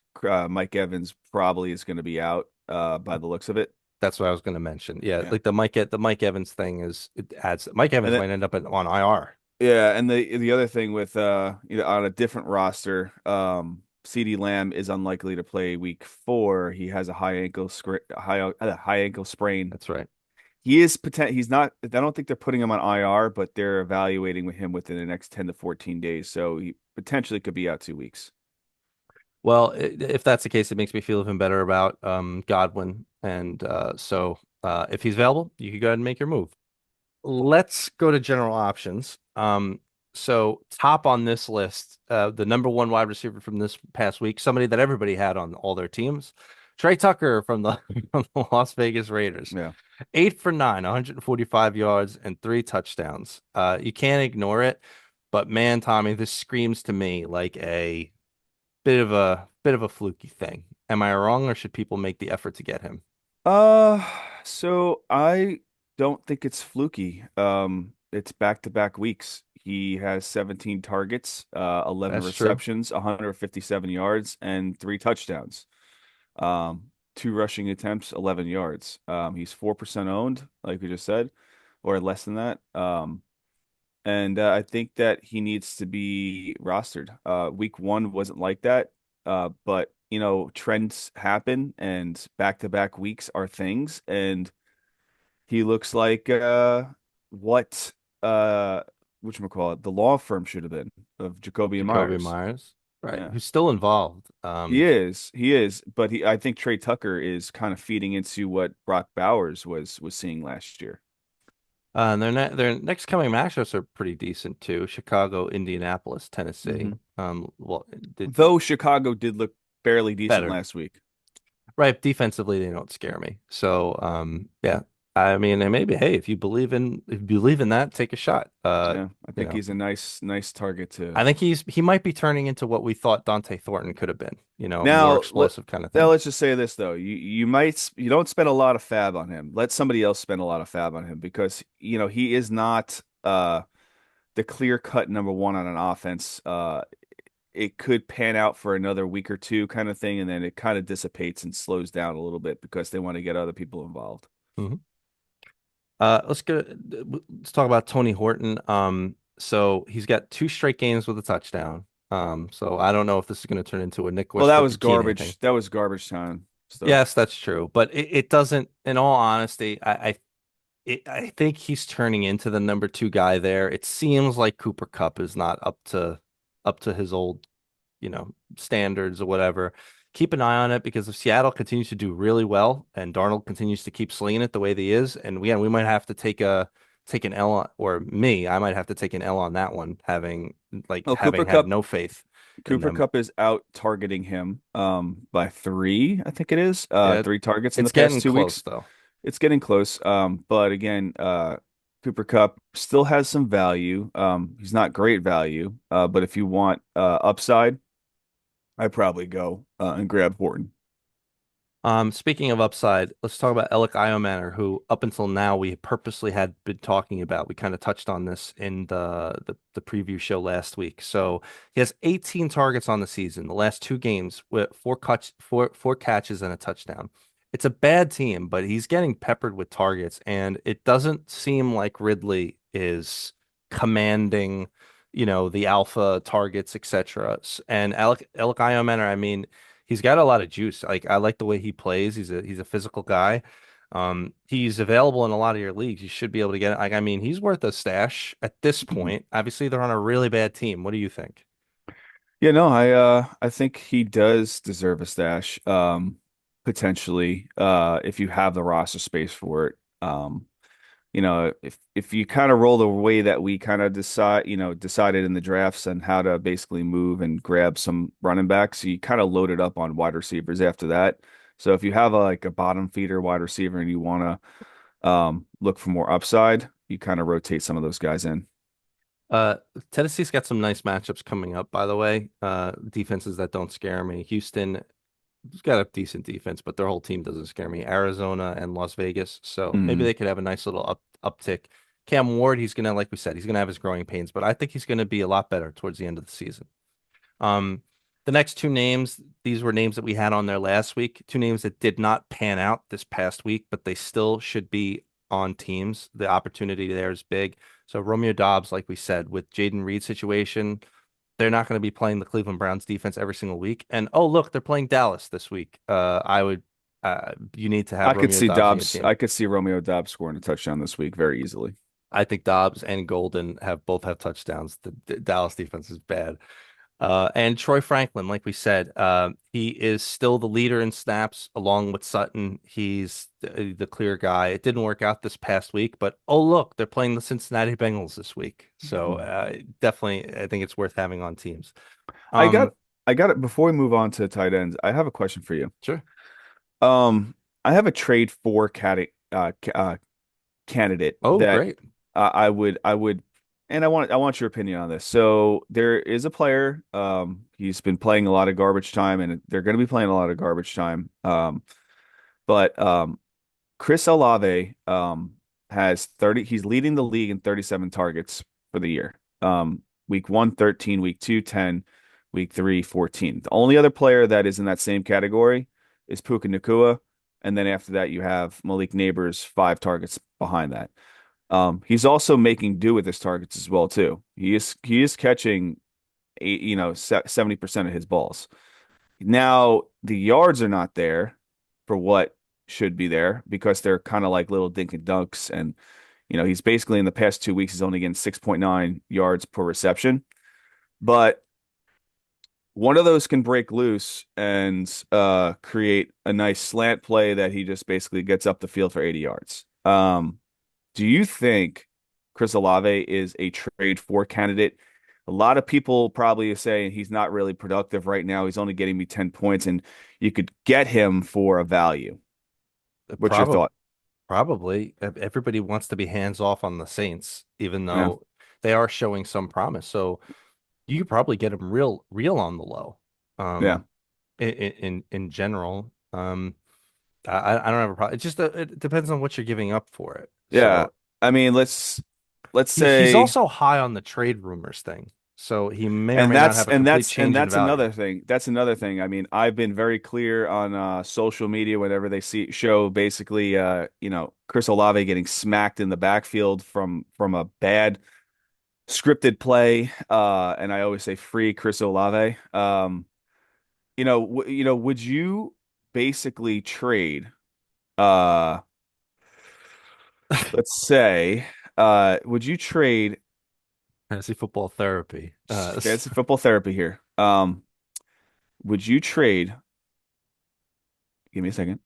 Mike Evans probably is going to be out by the looks of it. that's what I was going to mention. Yeah, Yeah, like the Mike Evans thing is it adds. Mike and Evans then might end up on IR. yeah, and the other thing with on a different roster, CD Lamb is unlikely to play week 4. He has a high ankle sprain. That's right. He's not. I don't think they're putting him on IR, but they're evaluating with him within the next 10 to 14 days. So he potentially could be out 2 weeks. Well, if that's the case, it makes me feel even better about Godwin. And if he's available, you can go ahead and make your move. Let's go to general options. So top on this list, the number one wide receiver from this past week, somebody that everybody had on all their teams, Trey Tucker from the, from the Las Vegas Raiders. Yeah. 8 for 9, 145 yards and 3 touchdowns. You can't ignore it, but man, Tommy, this screams to me like a bit of a fluky thing. Am I wrong, or should people make the effort to get him? Uh, so I don't think it's fluky. It's back-to-back weeks. He has 17 targets, 11 That's true. receptions, 157 yards, and 3 touchdowns. 2 rushing attempts, 11 yards. He's 4% owned, like we just said, or less than that. And I think that he needs to be rostered. Week 1 wasn't like that, but trends happen, and back-to-back weeks are things. And he looks like what whatchamacallit, the law firm should have been of Jacoby and Jacoby Myers. Myers. right, Yeah. who's still involved. He is, but I think Trey Tucker is kind of feeding into what Brock Bowers was seeing last year. And their next coming matchups are pretty decent too. Chicago, Indianapolis, Tennessee. Hmm. Well, did Though Chicago did look fairly decent better. last week. Right, defensively they don't scare me. So, yeah. I mean, and maybe hey, if you believe in that, take a shot. Yeah, I You think know, he's a nice target to. I think he might be turning into what we thought Dante Thornton could have been, more Now, explosive kind of now thing. let's just say this though. You don't spend a lot of fab on him. Let somebody else spend a lot of fab on him because he is not the clear cut number one on an offense. It could pan out for another week or two kind of thing, and then it kind of dissipates and slows down a little bit because they want to get other people involved. Mhm. Let's talk about Tony Horton. So he's got two straight games with a touchdown. So I don't know if this is going to turn into a Nick Well, that Westbrook was or Keenan thing. garbage. That was garbage time stuff. Yes, that's true, but it doesn't. In all honesty, I think he's turning into the number two guy there. It seems like Cooper Kupp is not up to his old, standards or whatever. Keep an eye on it because if Seattle continues to do really well and Darnold continues to keep slinging it the way that he is, and we might have to take an L on, or me, I might have to take an L on that one, having like Oh, having had no faith in Cooper them. Cup is out targeting him by three, I think it is. Yeah, Three targets in the it's past getting 2 weeks. close though. It's getting close. But again, Cooper Cup still has some value. He's not great value. But if you want upside, I'd probably go and grab Horton. Speaking of upside, let's talk about Alec Iomanner, who up until now we purposely had been talking about. We kind of touched on this in the preview show last week. So he has 18 targets on the season, the last two games with four catches and a touchdown. It's a bad team, but he's getting peppered with targets, and it doesn't seem like Ridley is commanding, the alpha targets, etc. And Alec Iomanner, I mean, he's got a lot of juice. Like I like the way he plays. He's a physical guy. He's available in a lot of your leagues. You should be able to get it. Like I mean, he's worth a stash at this Mhm. point. Obviously, they're on a really bad team. What do you think? Yeah, no, I think he does deserve a stash. Potentially, if you have the roster space for it. If you kind of roll the way that we kind of decided in the drafts and how to basically move and grab some running backs, you kind of loaded up on wide receivers after that. So if you have like a bottom feeder wide receiver and you want to look for more upside, you kind of rotate some of those guys in. Uh, Tennessee's got some nice matchups coming up, by the way. Defenses that don't scare me. Houston has got a decent defense, but their whole team doesn't scare me. Arizona and Las Vegas, so maybe Mm. they could have a nice little uptick. Cam Ward, he's gonna, like we said, he's gonna have his growing pains, but I think he's gonna be a lot better towards the end of the season. Um, the next two names, these were names that we had on there last week. Two names that did not pan out this past week, but they still should be on teams. The opportunity there is big. So Romeo Dobbs, like we said, with Jaden Reed situation, they're not going to be playing the Cleveland Browns defense every single week. And oh, look, they're playing Dallas this week. You need to have Romeo Dobbs in your team. I could see Romeo Dobbs scoring a touchdown this week very easily. I think Dobbs and Golden have touchdowns. The Dallas defense is bad. And Troy Franklin, like we said, he is still the leader in snaps along with Sutton. He's the clear guy. It didn't work out this past week, but oh, look, they're playing the Cincinnati Bengals this week. So Mhm. definitely, I think it's worth having on teams. I got Um, I got it before we move on to tight ends. I have a question for you. sure. I have a trade for candidate Oh, that great. I would and I want your opinion on this. So there is a player he's been playing a lot of garbage time and they're going to be playing a lot of garbage time. But Chris Olave has 30 he's leading the league in 37 targets for the year. Week 1 13, week 2 10, week 3 14. The only other player that is in that same category is Puka Nacua. And then after that, you have Malik Neighbors, 5 targets behind that. He's also making do with his targets as well too. He is catching 70% of his balls. Now the yards are not there for what should be there because they're kind of like little dink and dunks. And he's basically in the past 2 weeks he's only getting 6.9 yards per reception. But one of those can break loose and create a nice slant play that he just basically gets up the field for 80 yards. Do you think Chris Olave is a trade for candidate? A lot of people probably are saying he's not really productive right now. He's only getting me 10 points, and you could get him for a value. What's your Probably, thought? probably everybody wants to be hands off on the Saints, even Yeah. though they are showing some promise. So you could probably get him real on the low. Yeah. Um, in general, I don't have a problem. It just it depends on what you're giving up for it. Yeah. So I mean, let's he's say also high on the trade rumors thing. So he may or and may not that's have a and complete that's and change in that's value. another thing. That's another thing. I mean, I've been very clear on social media whenever they see show basically Chris Olave getting smacked in the backfield from a bad scripted play and I always say free Chris Olave. Would you basically trade uh let's say would you trade Fantasy football therapy. fantasy football therapy here. Would you trade give me a second.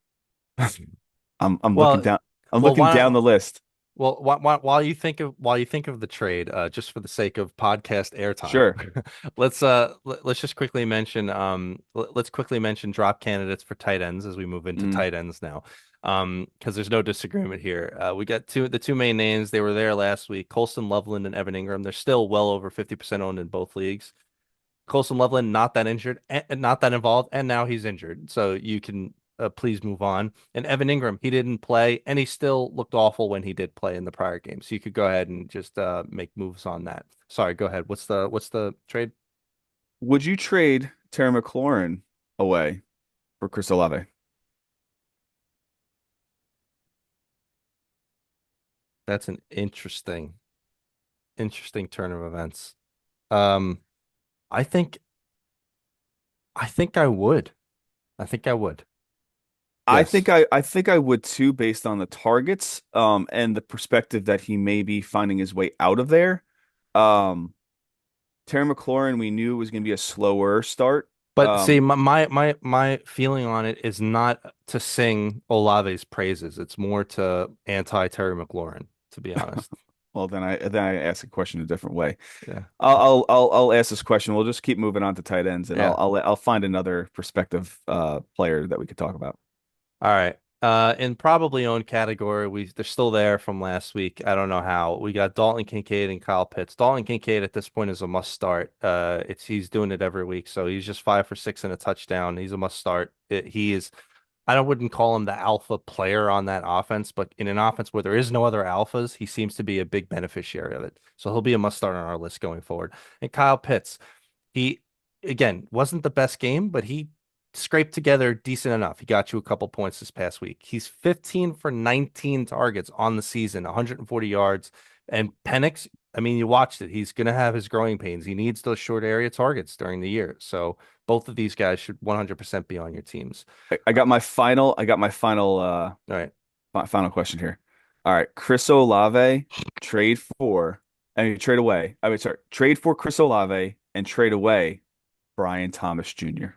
I'm looking well, down. I'm well, looking why down not? the list. Well, while you think of the trade, just for the sake of podcast airtime, Sure. let's just quickly mention let's quickly mention drop candidates for tight ends as we move into Mm, tight ends now. Because there's no disagreement here. We got the two main names. They were there last week, Colston Loveland and Evan Ingram. They're still well over 50% owned in both leagues. Colson Loveland not that injured and not that involved, and now he's injured. So you can please move on. And Evan Ingram, he didn't play, and he still looked awful when he did play in the prior game. So you could go ahead and just make moves on that. Sorry, go ahead. What's the trade? would you trade Terry McLaurin away for Chris Olave? That's an interesting turn of events. Um, I think I think I would. I think I would. Yes. I think I would too, based on the targets, and the perspective that he may be finding his way out of there. Um, Terry McLaurin, we knew was going to be a slower start. But see, Um, my feeling on it is not to sing Olave's praises. It's more to anti Terry McLaurin, to be honest. well, then I ask a question a different way. Yeah. I'll ask this question. We'll just keep moving on to tight ends, and Yeah. I'll find another perspective player that we could talk about. All right. In probably owned category, they're still there from last week. I don't know how. We got Dalton Kincaid and Kyle Pitts. Dalton Kincaid at this point is a must start. He's doing it every week, so he's just 5 for 6 and a touchdown. He's a must start. He is. I wouldn't call him the alpha player on that offense, but in an offense where there is no other alphas, he seems to be a big beneficiary of it. So he'll be a must start on our list going forward. And Kyle Pitts, he again wasn't the best game, but he scraped together decent enough. He got you a couple points this past week. He's 15 for 19 targets on the season, 140 yards. And Penix, I mean, you watched it. He's going to have his growing pains. He needs those short area targets during the year. So both of these guys should 100% be on your teams. I got my final All right. final question here. All right, Chris Olave trade for I mean trade away. I mean sorry, trade for Chris Olave and trade away Brian Thomas Jr.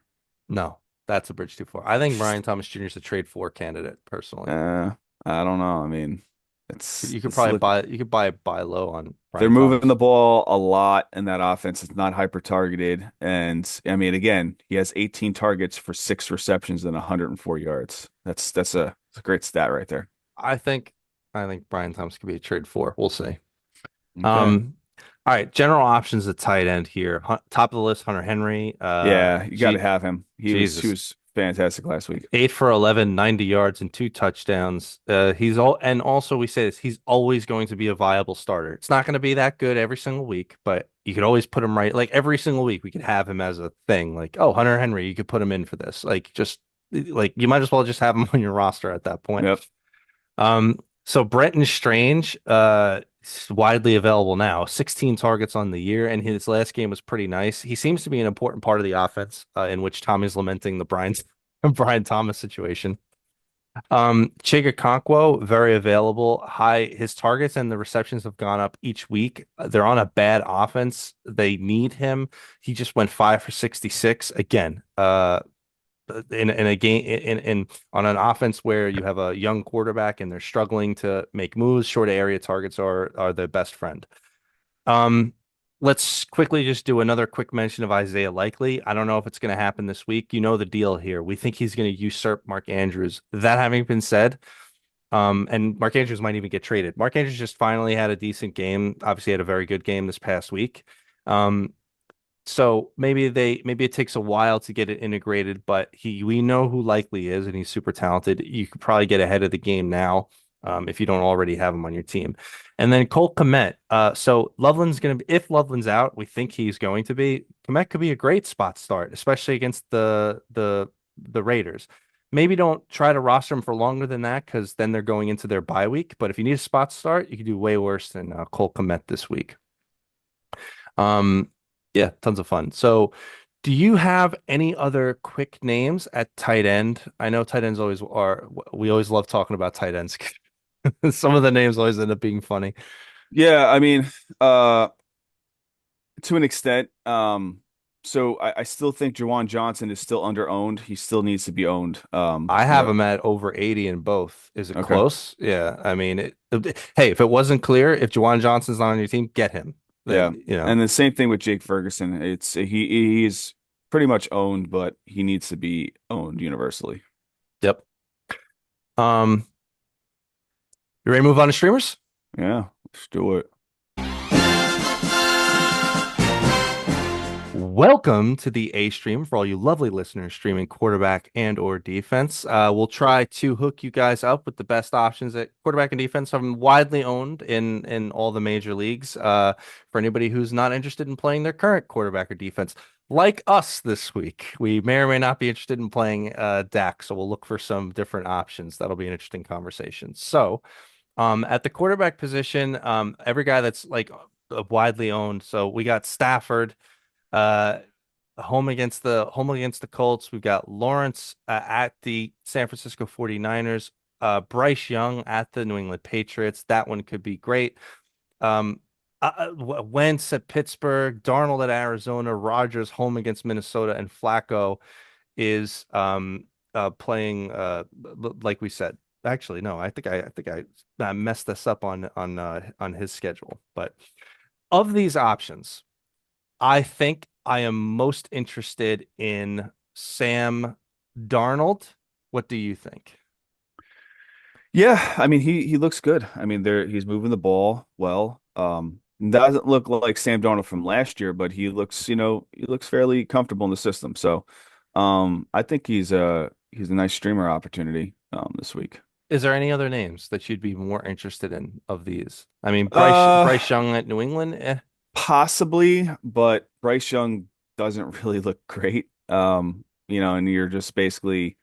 No, that's a bridge too far. I think Brian Thomas Jr. is a trade for candidate personally. Uh, I don't know. I mean, You could it's probably look buy low on they're Brian moving the Thomas. ball a lot in that offense. It's not hyper targeted, and I mean, again, he has 18 targets for 6 receptions and 104 yards. That's a great stat right there. I think I think Brian Thomas could be a trade for. We'll see. Okay. Um, all right, general options at tight end here. Top of the list, Hunter Henry. Yeah, you got to have him. He Jesus. was fantastic last week. 8 for 11, 90 yards and 2 touchdowns. He's all, and also we say this, he's always going to be a viable starter. It's not going to be that good every single week, but you could always put him right. Like every single week, we could have him as a thing. Like, oh, Hunter Henry, you could put him in for this. Like, just like you might as well just have him on your roster at that point. Yep. So Brenton Strange, is widely available now. 16 targets on the year, and his last game was pretty nice. He seems to be an important part of the offense, in which Tommy's lamenting the Brian Thomas situation. Chigakonkwo, very available. High his targets and the receptions have gone up each week. They're on a bad offense. They need him. He just went 5 for 66 again. In a game in on an offense where you have a young quarterback and they're struggling to make moves, short area targets are their best friend. Um, let's quickly just do another quick mention of Isaiah Likely. I don't know if it's going to happen this week. You know the deal here. We think he's going to usurp Mark Andrews. That having been said, and Mark Andrews might even get traded. Mark Andrews just finally had a decent game. Obviously, had a very good game this past week. Um, so maybe it takes a while to get it integrated, but we know who Likely is, and he's super talented. You could probably get ahead of the game now, if you don't already have him on your team. And then Colt Kmet. So Loveland's gonna be if Loveland's out, we think he's going to be. Kmet could be a great spot start, especially against the Raiders. Maybe don't try to roster him for longer than that because then they're going into their bye week. But if you need a spot start, you can do way worse than Colt Kmet this week. Um, yeah, tons of fun. So, do you have any other quick names at tight end? I know tight ends always are. We always love talking about tight ends. Some of the names always end up being funny. Yeah, I mean, uh, to an extent. So I still think Jawan Johnson is still under owned. He still needs to be owned. I have him at over 80 in both. Is it Okay. close? Yeah. I mean, hey, if it wasn't clear, if Juwan Johnson's not on your team, get him. Yeah. Then, And the same thing with Jake Ferguson. He's pretty much owned, but he needs to be owned universally. yep. Um, you ready to move on to streamers? Yeah, let's do it. Welcome to the A stream for all you lovely listeners streaming quarterback and or defense. We'll try to hook you guys up with the best options at quarterback and defense. I'm widely owned in all the major leagues. For anybody who's not interested in playing their current quarterback or defense, like us this week, we may or may not be interested in playing Dak. So we'll look for some different options. That'll be an interesting conversation. So, at the quarterback position, every guy that's like widely owned. So we got Stafford. Uh, home against the Colts. We've got Lawrence at the San Francisco 49ers. Bryce Young at the New England Patriots. That one could be great. Um, Wentz at Pittsburgh, Darnold at Arizona, Rodgers home against Minnesota, and Flacco is playing like we said. Actually, no, I messed this up on his schedule. But of these options, I think I am most interested in Sam Darnold. What do you think? Yeah, I mean he looks good. I mean he's moving the ball well. Doesn't look like Sam Darnold from last year, but he looks fairly comfortable in the system. So I think he's a nice streamer opportunity this week. Is there any other names that you'd be more interested in of these? I mean, Uh Bryce Young at New England. Possibly, but Bryce Young doesn't really look great. And you're just basically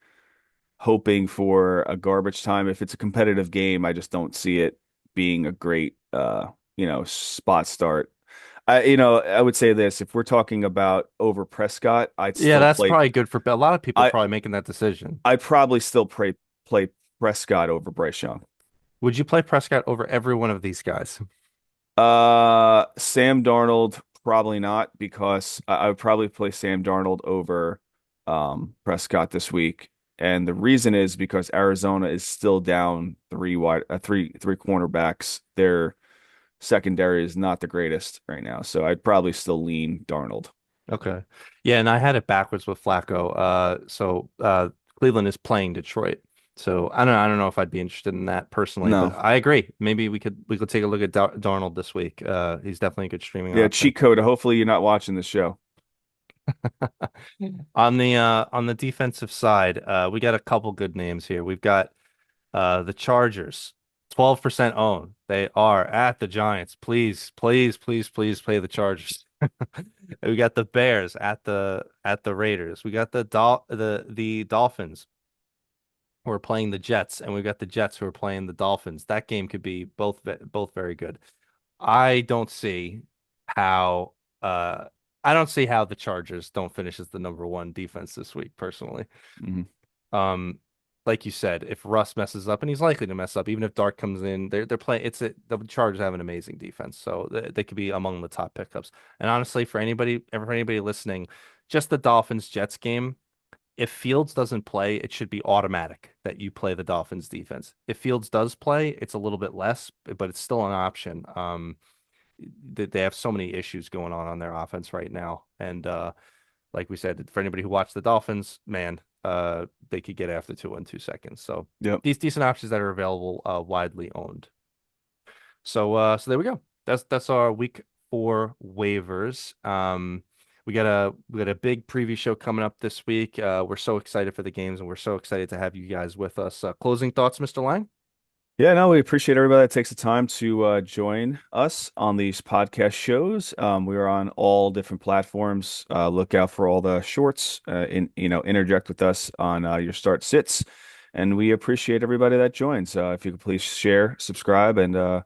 hoping for a garbage time. If it's a competitive game, I just don't see it being a great spot start. I would say this, if we're talking about over Prescott, Yeah, that's probably good for a lot of people I probably making that decision. I'd probably still play Prescott over Bryce Young. Would you play Prescott over every one of these guys? Sam Darnold, probably not, because I would probably play Sam Darnold over Prescott this week. And the reason is because Arizona is still down three cornerbacks. Their secondary is not the greatest right now. So I'd probably still lean Darnold. Okay. Yeah, and I had it backwards with Flacco. Cleveland is playing Detroit. So I don't know if I'd be interested in that personally, but No. I agree. Maybe we could take a look at Darnold this week. He's definitely a good streaming Yeah, option. cheat code. Hopefully you're not watching the show. On the defensive side, we got a couple good names here. We've got the Chargers, 12% owned. They are at the Giants. Please, please, please, please play the Chargers. We got the Bears at the Raiders. We got the Dolphins who are playing the Jets, and we've got the Jets who are playing the Dolphins. That game could be both very good. I don't see how uh I don't see how the Chargers don't finish as the number one defense this week, personally. Mhm. Um, like you said, if Russ messes up, and he's likely to mess up, even if Dart comes in, they're playing. The Chargers have an amazing defense, so they could be among the top pickups. And honestly, for anybody listening, just the Dolphins Jets game. If Fields doesn't play, it should be automatic that you play the Dolphins defense. If Fields does play, it's a little bit less, but it's still an option. They have so many issues going on their offense right now, and like we said, for anybody who watched the Dolphins, man, they could get after two in 2 seconds. So Yep. these decent options that are available, widely owned. So there we go. That's our week 4 waivers. We got a big preview show coming up this week. We're so excited for the games, and we're so excited to have you guys with us. Closing thoughts, Mr. Lang? Yeah, no, we appreciate everybody that takes the time to join us on these podcast shows. We are on all different platforms. Look out for all the shorts. Interject with us on your start sits, and we appreciate everybody that joins. If you could please share, subscribe, and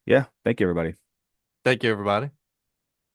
yeah, thank you, everybody. Thank you, everybody.